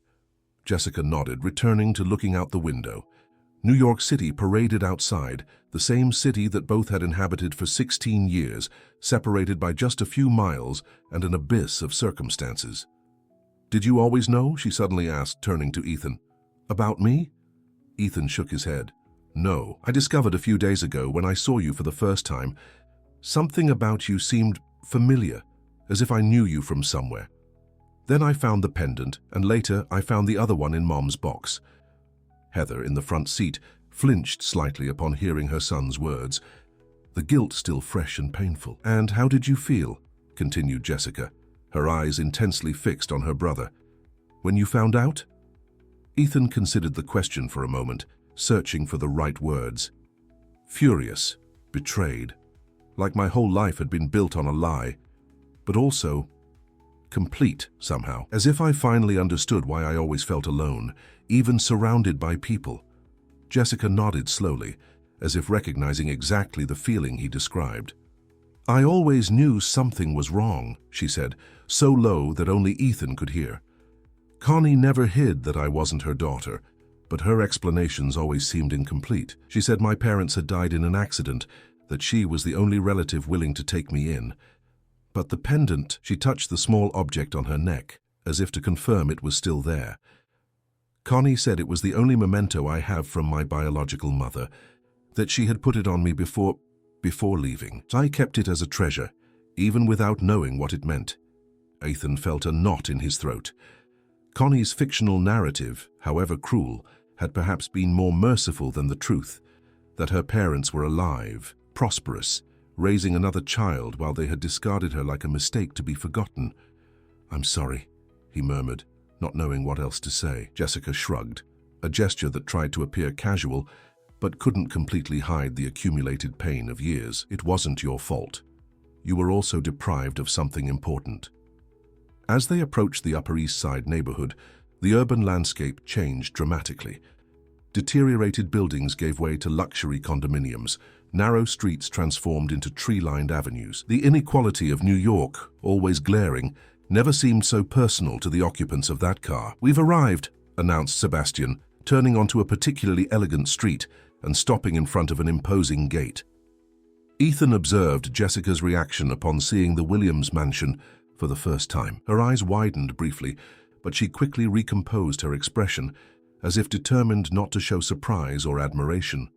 Jessica nodded, returning to looking out the window. New York City paraded outside, the same city that both had inhabited for 16 years, separated by just a few miles and an abyss of circumstances. "Did you always know?" she suddenly asked, turning to Ethan. "About me?" Ethan shook his head. "No. I discovered a few days ago when I saw you for the first time, something about you seemed familiar, as if I knew you from somewhere. Then I found the pendant, and later I found the other one in Mom's box." Heather, in the front seat, flinched slightly upon hearing her son's words, the guilt still fresh and painful. "And how did you feel?" continued Jessica, her eyes intensely fixed on her brother. "When you found out?" Ethan considered the question for a moment, searching for the right words. "Furious, betrayed, like my whole life had been built on a lie, but also complete somehow, as if I finally understood why I always felt alone, even surrounded by people." Jessica nodded slowly, as if recognizing exactly the feeling he described. "I always knew something was wrong," she said, so low that only Ethan could hear. "Connie never hid that I wasn't her daughter, but her explanations always seemed incomplete. She said my parents had died in an accident, that she was the only relative willing to take me in. But the pendant," she touched the small object on her neck, as if to confirm it was still there. "Connie said it was the only memento I have from my biological mother, that she had put it on me before leaving. So I kept it as a treasure, even without knowing what it meant." Ethan felt a knot in his throat. Connie's fictional narrative, however cruel, had perhaps been more merciful than the truth, that her parents were alive, prosperous, raising another child while they had discarded her like a mistake to be forgotten. "I'm sorry," he murmured, not knowing what else to say. Jessica shrugged, a gesture that tried to appear casual, but couldn't completely hide the accumulated pain of years. "It wasn't your fault. You were also deprived of something important." As they approached the Upper East Side neighborhood, the urban landscape changed dramatically. Deteriorated buildings gave way to luxury condominiums, narrow streets transformed into tree-lined avenues. The inequality of New York, always glaring, never seemed so personal to the occupants of that car. "We've arrived," announced Sebastian, turning onto a particularly elegant street and stopping in front of an imposing gate. Ethan observed Jessica's reaction upon seeing the Williams mansion for the first time. Her eyes widened briefly, but she quickly recomposed her expression, as if determined not to show surprise or admiration.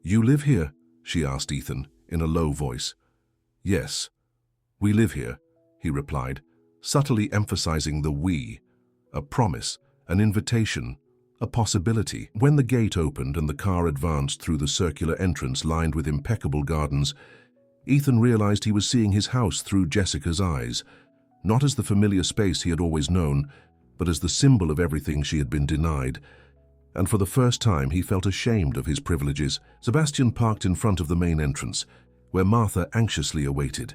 "You live here?" she asked Ethan, in a low voice. "Yes, we live here," he replied, subtly emphasizing the we, a promise, an invitation, a possibility. When the gate opened and the car advanced through the circular entrance lined with impeccable gardens, Ethan realized he was seeing his house through Jessica's eyes, not as the familiar space he had always known, but as the symbol of everything she had been denied. And for the first time he felt ashamed of his privileges. Sebastian parked in front of the main entrance, where Martha anxiously awaited.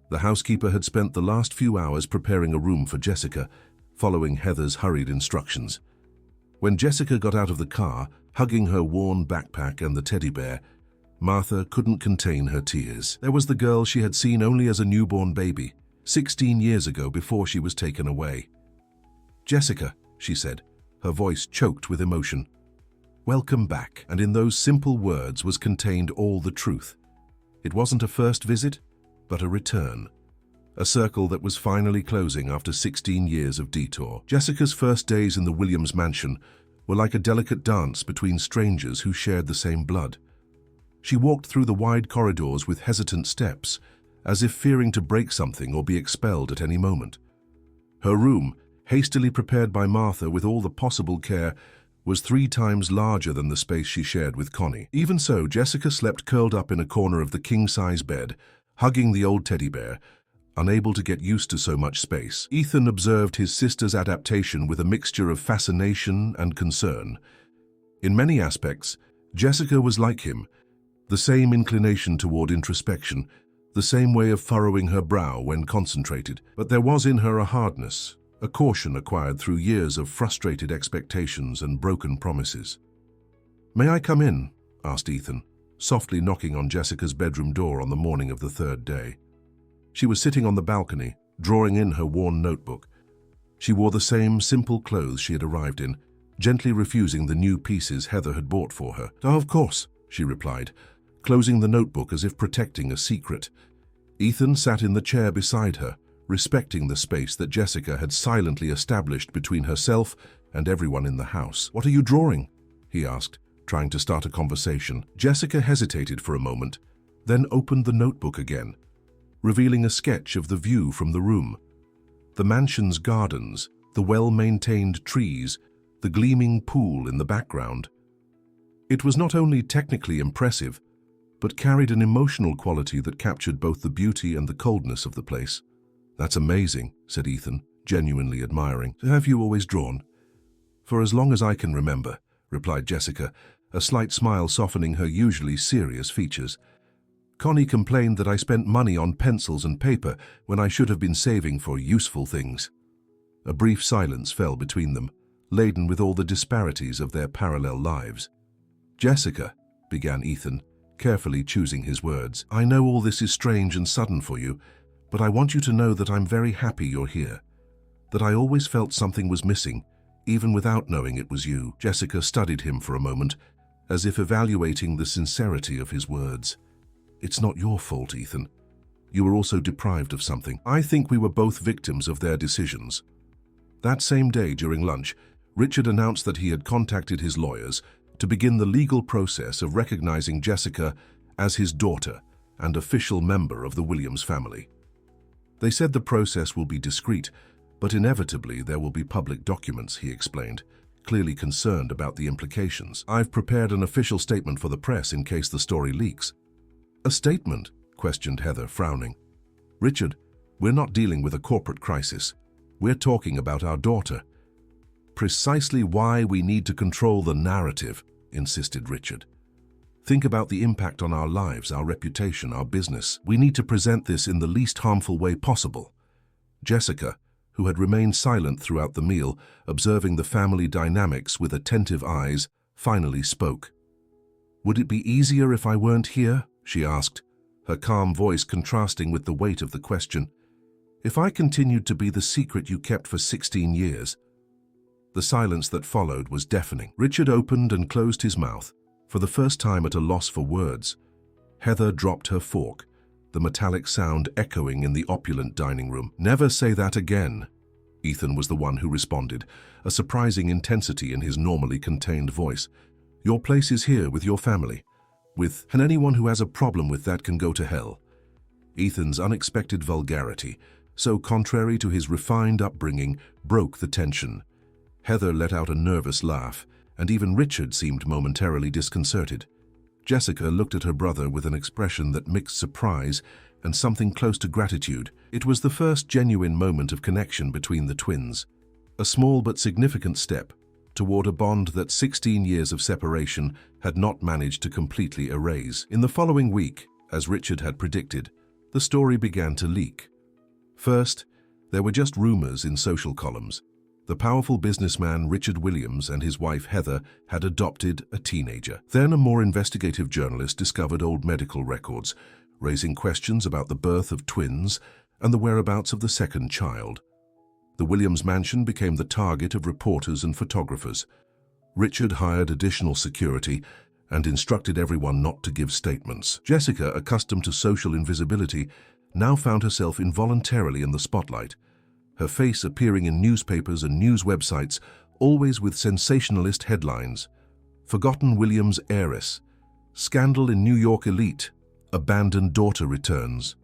The housekeeper had spent the last few hours preparing a room for Jessica, following Heather's hurried instructions. When Jessica got out of the car, hugging her worn backpack and the teddy bear, Martha couldn't contain her tears. There was the girl she had seen only as a newborn baby, 16 years ago before she was taken away. "Jessica," she said, her voice choked with emotion. "Welcome back." And in those simple words was contained all the truth. It wasn't a first visit, but a return. A circle that was finally closing after 16 years of detour. Jessica's first days in the Williams mansion were like a delicate dance between strangers who shared the same blood. She walked through the wide corridors with hesitant steps, as if fearing to break something or be expelled at any moment. Her room, hastily prepared by Martha with all the possible care, was 3 times larger than the space she shared with Connie. Even so, Jessica slept curled up in a corner of the king-size bed, hugging the old teddy bear, unable to get used to so much space. Ethan observed his sister's adaptation with a mixture of fascination and concern. In many aspects, Jessica was like him, the same inclination toward introspection, the same way of furrowing her brow when concentrated. But there was in her a hardness, a caution acquired through years of frustrated expectations and broken promises. "May I come in?" asked Ethan, softly knocking on Jessica's bedroom door on the morning of the 3rd day. She was sitting on the balcony, drawing in her worn notebook. She wore the same simple clothes she had arrived in, gently refusing the new pieces Heather had bought for her. "Oh, of course," she replied, closing the notebook as if protecting a secret. Ethan sat in the chair beside her, respecting the space that Jessica had silently established between herself and everyone in the house. "What are you drawing?" he asked, trying to start a conversation. Jessica hesitated for a moment, then opened the notebook again, revealing a sketch of the view from the room. The mansion's gardens, the well-maintained trees, the gleaming pool in the background. It was not only technically impressive, but carried an emotional quality that captured both the beauty and the coldness of the place. "That's amazing," said Ethan, genuinely admiring. "Have you always drawn?" "For as long as I can remember," replied Jessica, a slight smile softening her usually serious features. "Connie complained that I spent money on pencils and paper when I should have been saving for useful things." A brief silence fell between them, laden with all the disparities of their parallel lives. "Jessica," began Ethan, carefully choosing his words, "I know all this is strange and sudden for you, but I want you to know that I'm very happy you're here. That I always felt something was missing, even without knowing it was you." Jessica studied him for a moment, as if evaluating the sincerity of his words. "It's not your fault, Ethan. You were also deprived of something. I think we were both victims of their decisions." That same day during lunch, Richard announced that he had contacted his lawyers to begin the legal process of recognizing Jessica as his daughter and official member of the Williams family. "They said the process will be discreet, but inevitably there will be public documents," he explained, clearly concerned about the implications. "I've prepared an official statement for the press in case the story leaks." "A statement?" questioned Heather, frowning. "Richard, we're not dealing with a corporate crisis. We're talking about our daughter." "Precisely why we need to control the narrative," insisted Richard. "Think about the impact on our lives, our reputation, our business. We need to present this in the least harmful way possible." Jessica, who had remained silent throughout the meal, observing the family dynamics with attentive eyes, finally spoke. "Would it be easier if I weren't here?" she asked, her calm voice contrasting with the weight of the question. "If I continued to be the secret you kept for 16 years? The silence that followed was deafening. Richard opened and closed his mouth, for the first time at a loss for words. Heather dropped her fork, the metallic sound echoing in the opulent dining room. "Never say that again." Ethan was the one who responded, a surprising intensity in his normally contained voice. "Your place is here with your family. And anyone who has a problem with that can go to hell." Ethan's unexpected vulgarity, so contrary to his refined upbringing, broke the tension. Heather let out a nervous laugh, and even Richard seemed momentarily disconcerted. Jessica looked at her brother with an expression that mixed surprise and something close to gratitude. It was the first genuine moment of connection between the twins, a small but significant step toward a bond that 16 years of separation had not managed to completely erase. In the following week, as Richard had predicted, the story began to leak. First, there were just rumors in social columns. The powerful businessman Richard Williams and his wife Heather had adopted a teenager. Then a more investigative journalist discovered old medical records, raising questions about the birth of twins and the whereabouts of the second child. The Williams mansion became the target of reporters and photographers. Richard hired additional security and instructed everyone not to give statements. Jessica, accustomed to social invisibility, now found herself involuntarily in the spotlight, her face appearing in newspapers and news websites, always with sensationalist headlines. "Forgotten Williams heiress," "Scandal in New York elite," "Abandoned daughter returns."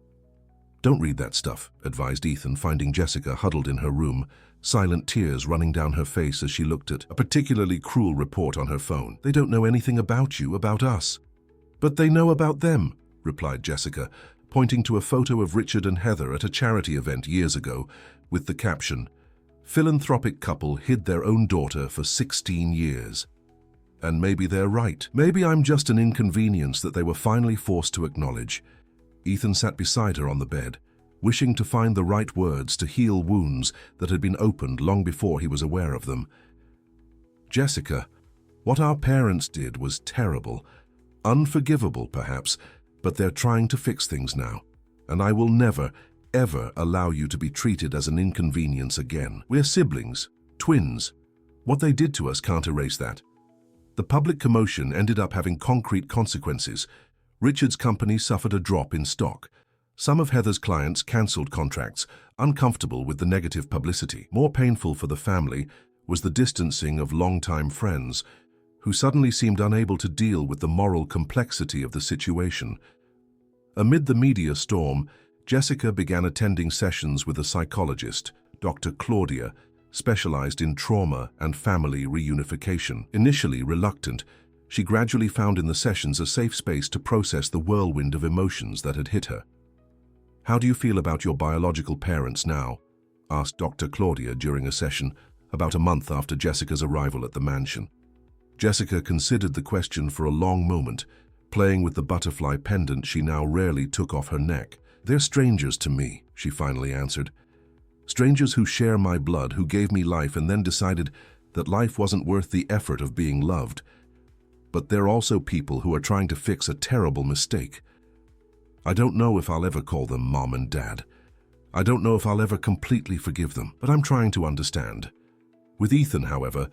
"Don't read that stuff," advised Ethan, finding Jessica huddled in her room, silent tears running down her face as she looked at a particularly cruel report on her phone. "They don't know anything about you, about us." "But they know about them," replied Jessica, pointing to a photo of Richard and Heather at a charity event years ago, with the caption, "Philanthropic couple hid their own daughter for 16 years. And maybe they're right. Maybe I'm just an inconvenience that they were finally forced to acknowledge. Ethan sat beside her on the bed, wishing to find the right words to heal wounds that had been opened long before he was aware of them. "Jessica, what our parents did was terrible, unforgivable perhaps, but they're trying to fix things now, and I will never, ever allow you to be treated as an inconvenience again. We're siblings, twins. What they did to us can't erase that. The public commotion ended up having concrete consequences. Richard's company suffered a drop in stock. Some of Heather's clients cancelled contracts, uncomfortable with the negative publicity. More painful for the family was the distancing of longtime friends, who suddenly seemed unable to deal with the moral complexity of the situation. Amid the media storm, Jessica began attending sessions with a psychologist, Dr. Claudia, specialized in trauma and family reunification. Initially reluctant, she gradually found in the sessions a safe space to process the whirlwind of emotions that had hit her. "How do you feel about your biological parents now?" asked Dr. Claudia during a session about a month after Jessica's arrival at the mansion. Jessica considered the question for a long moment, playing with the butterfly pendant she now rarely took off her neck. "They're strangers to me," she finally answered. "Strangers who share my blood, who gave me life and then decided that life wasn't worth the effort of being loved. But they're also people who are trying to fix a terrible mistake. I don't know if I'll ever call them Mom and Dad. I don't know if I'll ever completely forgive them, but I'm trying to understand." With Ethan, however,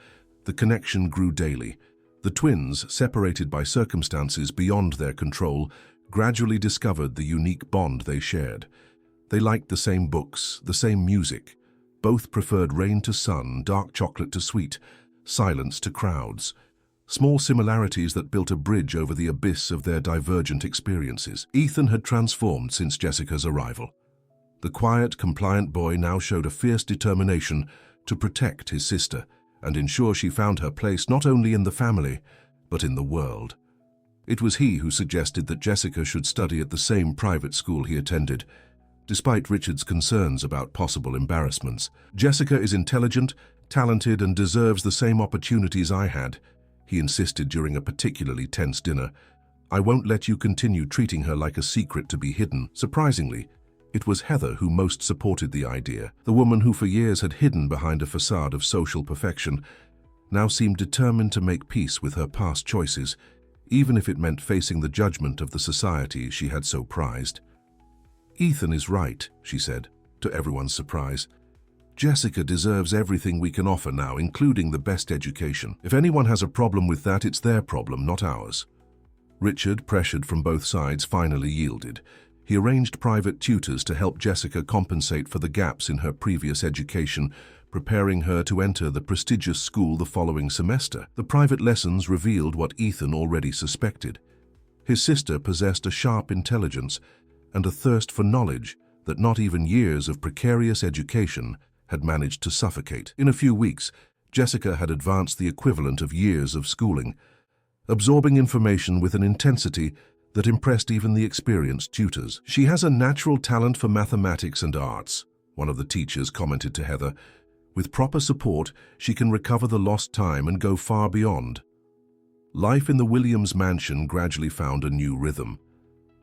the connection grew daily. The twins, separated by circumstances beyond their control, gradually discovered the unique bond they shared. They liked the same books, the same music. Both preferred rain to sun, dark chocolate to sweet, silence to crowds. Small similarities that built a bridge over the abyss of their divergent experiences. Ethan had transformed since Jessica's arrival. The quiet, compliant boy now showed a fierce determination to protect his sister and ensure she found her place not only in the family, but in the world. It was he who suggested that Jessica should study at the same private school he attended, despite Richard's concerns about possible embarrassments. "Jessica is intelligent, talented, and deserves the same opportunities I had," he insisted during a particularly tense dinner. "I won't let you continue treating her like a secret to be hidden." Surprisingly, it was Heather who most supported the idea. The woman who for years had hidden behind a facade of social perfection now seemed determined to make peace with her past choices, even if it meant facing the judgment of the society she had so prized. "Ethan is right," she said, to everyone's surprise. "Jessica deserves everything we can offer now, including the best education. If anyone has a problem with that, it's their problem, not ours." Richard, pressured from both sides, finally yielded. He arranged private tutors to help Jessica compensate for the gaps in her previous education, preparing her to enter the prestigious school the following semester. The private lessons revealed what Ethan already suspected. His sister possessed a sharp intelligence and a thirst for knowledge that not even years of precarious education had managed to suffocate. In a few weeks, Jessica had advanced the equivalent of years of schooling, absorbing information with an intensity that impressed even the experienced tutors. "She has a natural talent for mathematics and arts," one of the teachers commented to Heather. "With proper support, she can recover the lost time and go far beyond." Life in the Williams mansion gradually found a new rhythm.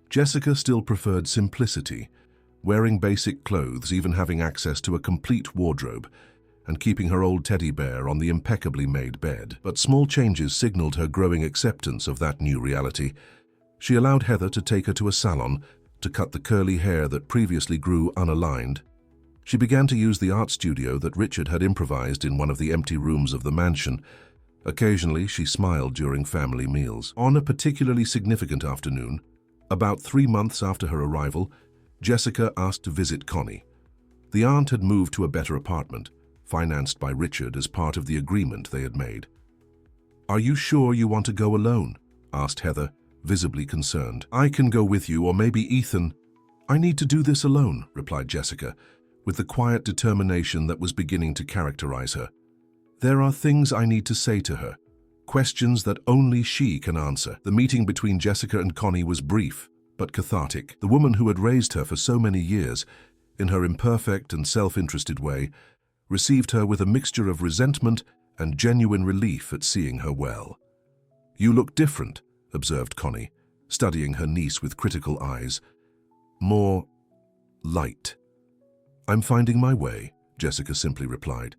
Jessica still preferred simplicity, wearing basic clothes, even having access to a complete wardrobe, and keeping her old teddy bear on the impeccably made bed. But small changes signaled her growing acceptance of that new reality. She allowed Heather to take her to a salon to cut the curly hair that previously grew unaligned. She began to use the art studio that Richard had improvised in one of the empty rooms of the mansion. Occasionally, she smiled during family meals. On a particularly significant afternoon, about 3 months after her arrival, Jessica asked to visit Connie. The aunt had moved to a better apartment, financed by Richard as part of the agreement they had made. "Are you sure you want to go alone?" asked Heather, visibly concerned. "I can go with you, or maybe Ethan." "I need to do this alone," replied Jessica, with the quiet determination that was beginning to characterize her. "There are things I need to say to her, questions that only she can answer." The meeting between Jessica and Connie was brief, but cathartic. The woman who had raised her for so many years, in her imperfect and self-interested way, received her with a mixture of resentment and genuine relief at seeing her well. "You look different," observed Connie, studying her niece with critical eyes. "More light." "I'm finding my way," Jessica simply replied.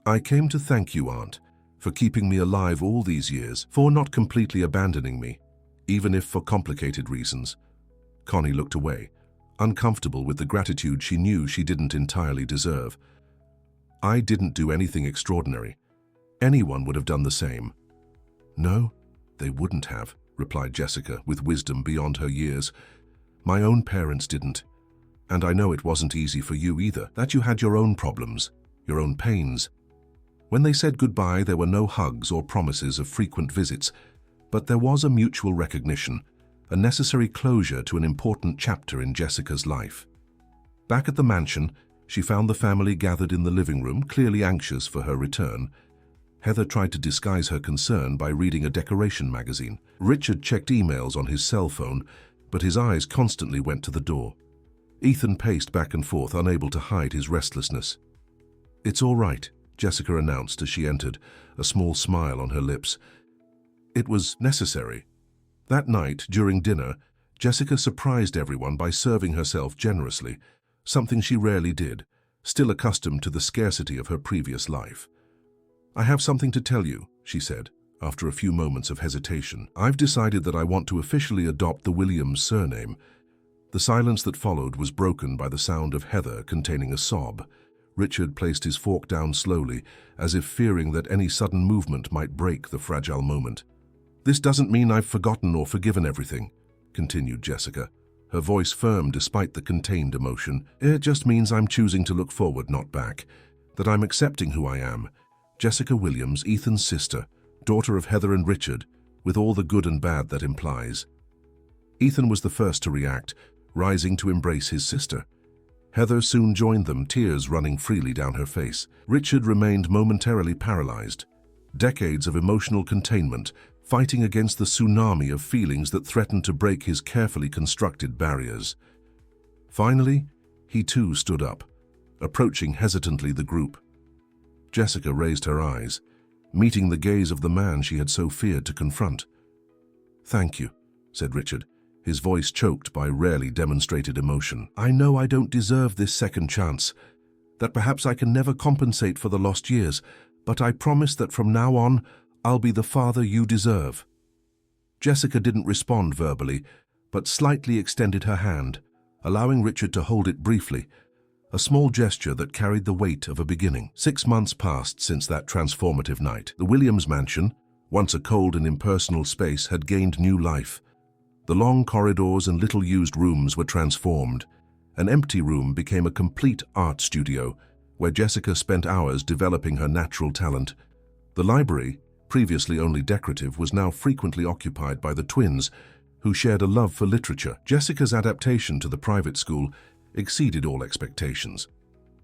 "I came to thank you, Aunt, for keeping me alive all these years, for not completely abandoning me, even if for complicated reasons." Connie looked away, uncomfortable with the gratitude she knew she didn't entirely deserve. "I didn't do anything extraordinary. Anyone would have done the same. No, they wouldn't have, replied Jessica with wisdom beyond her years. My own parents didn't. And I know it wasn't easy for you either, that you had your own problems, your own pains. When they said goodbye, there were no hugs or promises of frequent visits, but there was a mutual recognition, a necessary closure to an important chapter in Jessica's life. Back at the mansion, she found the family gathered in the living room, clearly anxious for her return. Heather tried to disguise her concern by reading a decoration magazine. Richard checked emails on his cell phone, but his eyes constantly went to the door. Ethan paced back and forth, unable to hide his restlessness. "It's all right," Jessica announced as she entered, a small smile on her lips. It was necessary. That night, during dinner, Jessica surprised everyone by serving herself generously, something she rarely did, still accustomed to the scarcity of her previous life. "I have something to tell you," she said, after a few moments of hesitation. "I've decided that I want to officially adopt the Williams surname." The silence that followed was broken by the sound of Heather containing a sob. Richard placed his fork down slowly, as if fearing that any sudden movement might break the fragile moment. "This doesn't mean I've forgotten or forgiven everything," continued Jessica, her voice firm despite the contained emotion. "It just means I'm choosing to look forward, not back. That I'm accepting who I am. Jessica Williams, Ethan's sister, daughter of Heather and Richard, with all the good and bad that implies." Ethan was the first to react, rising to embrace his sister. Heather soon joined them, tears running freely down her face. Richard remained momentarily paralyzed. Decades of emotional containment, fighting against the tsunami of feelings that threatened to break his carefully constructed barriers. Finally, he too stood up, approaching hesitantly the group. Jessica raised her eyes, meeting the gaze of the man she had so feared to confront. "Thank you," said Richard, his voice choked by rarely demonstrated emotion. "I know I don't deserve this second chance, that perhaps I can never compensate for the lost years, but I promise that from now on, I'll be the father you deserve." Jessica didn't respond verbally, but slightly extended her hand, allowing Richard to hold it briefly, a small gesture that carried the weight of a beginning. 6 months passed since that transformative night. The Williams mansion, once a cold and impersonal space, had gained new life. The long corridors and little-used rooms were transformed. An empty room became a complete art studio, where Jessica spent hours developing her natural talent. The library, previously only decorative, was now frequently occupied by the twins, who shared a love for literature. Jessica's adaptation to the private school exceeded all expectations.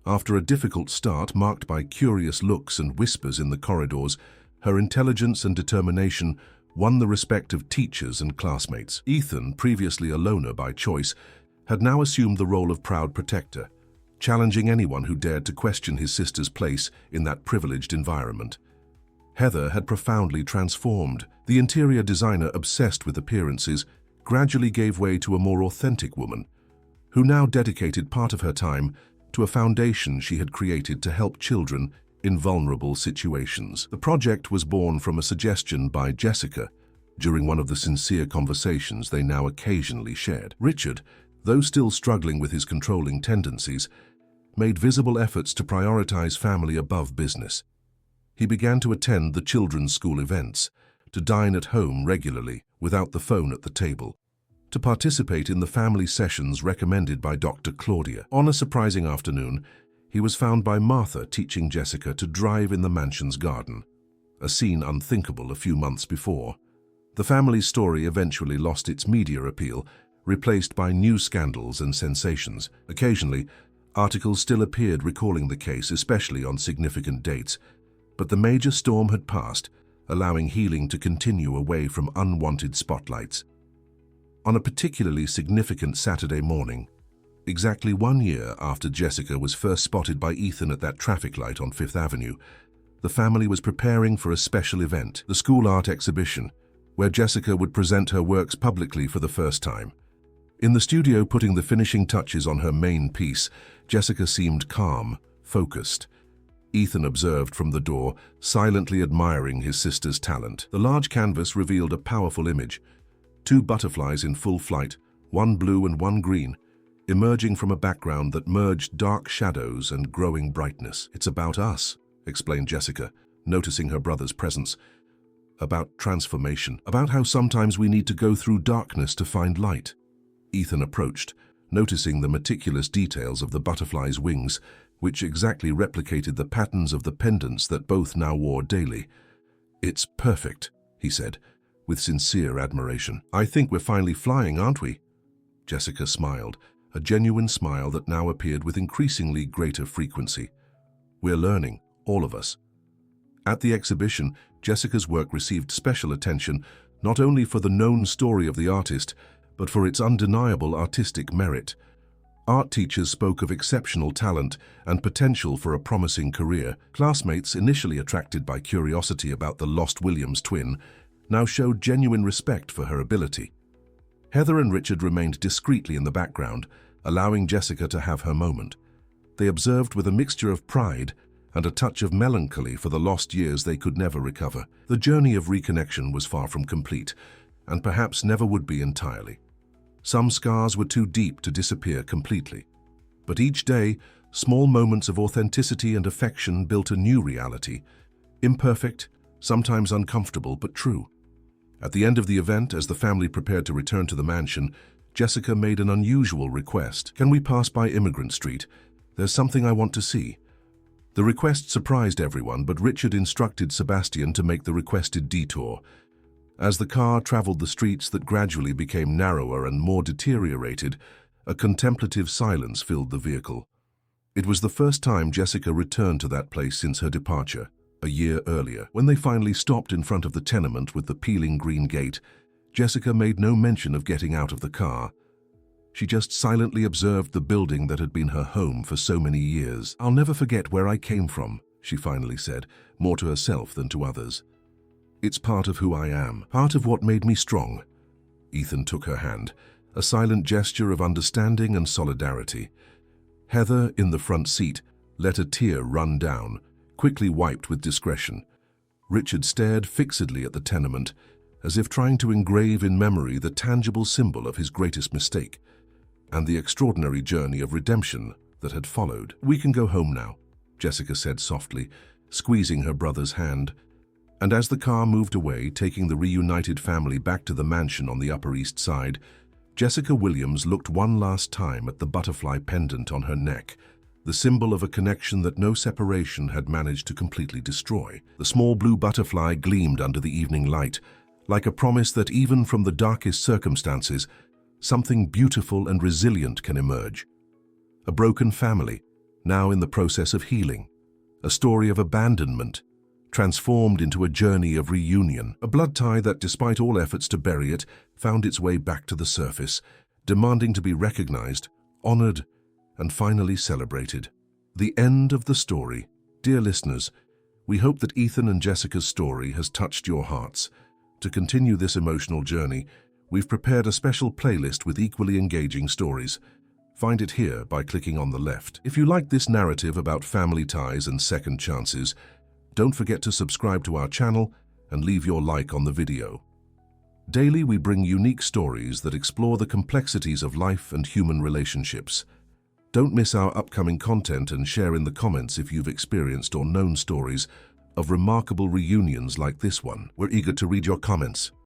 After a difficult start marked by curious looks and whispers in the corridors, her intelligence and determination won the respect of teachers and classmates. Ethan, previously a loner by choice, had now assumed the role of proud protector, challenging anyone who dared to question his sister's place in that privileged environment. Heather had profoundly transformed. The interior designer, obsessed with appearances, gradually gave way to a more authentic woman, who now dedicated part of her time to a foundation she had created to help children in vulnerable situations. The project was born from a suggestion by Jessica during one of the sincere conversations they now occasionally shared. Richard, though still struggling with his controlling tendencies, made visible efforts to prioritize family above business. He began to attend the children's school events, to dine at home regularly without the phone at the table, to participate in the family sessions recommended by Dr. Claudia. On a surprising afternoon, he was found by Martha teaching Jessica to drive in the mansion's garden, a scene unthinkable a few months before. The family's story eventually lost its media appeal, replaced by news scandals and sensations. Occasionally, articles still appeared recalling the case, especially on significant dates, but the major storm had passed, allowing healing to continue away from unwanted spotlights. On a particularly significant Saturday morning, exactly 1 year after Jessica was first spotted by Ethan at that traffic light on Fifth Avenue, the family was preparing for a special event, the school art exhibition, where Jessica would present her works publicly for the first time. In the studio, putting the finishing touches on her main piece, Jessica seemed calm, focused. Ethan observed from the door, silently admiring his sister's talent. The large canvas revealed a powerful image. 2 butterflies in full flight, one blue and one green, emerging from a background that merged dark shadows and growing brightness. "It's about us," explained Jessica, noticing her brother's presence. About transformation, about how sometimes we need to go through darkness to find light. Ethan approached, noticing the meticulous details of the butterfly's wings, which exactly replicated the patterns of the pendants that both now wore daily. "It's perfect," he said, with sincere admiration. "I think we're finally flying, aren't we?" Jessica smiled, a genuine smile that now appeared with increasingly greater frequency. "We're learning, all of us." At the exhibition, Jessica's work received special attention not only for the known story of the artist, but for its undeniable artistic merit. Art teachers spoke of exceptional talent and potential for a promising career. Classmates, initially attracted by curiosity about the lost Williams twin, now showed genuine respect for her ability. Heather and Richard remained discreetly in the background, allowing Jessica to have her moment. They observed with a mixture of pride and a touch of melancholy for the lost years they could never recover. The journey of reconnection was far from complete, and perhaps never would be entirely. Some scars were too deep to disappear completely. But each day, small moments of authenticity and affection built a new reality, imperfect, sometimes uncomfortable, but true. At the end of the event, as the family prepared to return to the mansion, Jessica made an unusual request. "Can we pass by Immigrant Street? There's something I want to see." The request surprised everyone, but Richard instructed Sebastian to make the requested detour. As the car traveled the streets that gradually became narrower and more deteriorated, a contemplative silence filled the vehicle. It was the first time Jessica returned to that place since her departure, a year earlier. When they finally stopped in front of the tenement with the peeling green gate, Jessica made no mention of getting out of the car. She just silently observed the building that had been her home for so many years. "I'll never forget where I came from," she finally said, more to herself than to others. "It's part of who I am, part of what made me strong." Ethan took her hand, a silent gesture of understanding and solidarity. Heather, in the front seat, let a tear run down, quickly wiped with discretion. Richard stared fixedly at the tenement, as if trying to engrave in memory the tangible symbol of his greatest mistake and the extraordinary journey of redemption that had followed. "We can go home now," Jessica said softly, squeezing her brother's hand. And as the car moved away, taking the reunited family back to the mansion on the Upper East Side, Jessica Williams looked one last time at the butterfly pendant on her neck, the symbol of a connection that no separation had managed to completely destroy. The small blue butterfly gleamed under the evening light, like a promise that even from the darkest circumstances, something beautiful and resilient can emerge. A broken family, now in the process of healing. A story of abandonment, transformed into a journey of reunion. A blood tie that, despite all efforts to bury it, found its way back to the surface, demanding to be recognized, honored, and finally celebrated. The end of the story. Dear listeners, we hope that Ethan and Jessica's story has touched your hearts. To continue this emotional journey, we've prepared a special playlist with equally engaging stories. Find it here by clicking on the left. If you like this narrative about family ties and second chances, don't forget to subscribe to our channel and leave your like on the video. Daily, we bring unique stories that explore the complexities of life and human relationships. Don't miss our upcoming content and share in the comments if you've experienced or known stories of remarkable reunions like this one. We're eager to read your comments.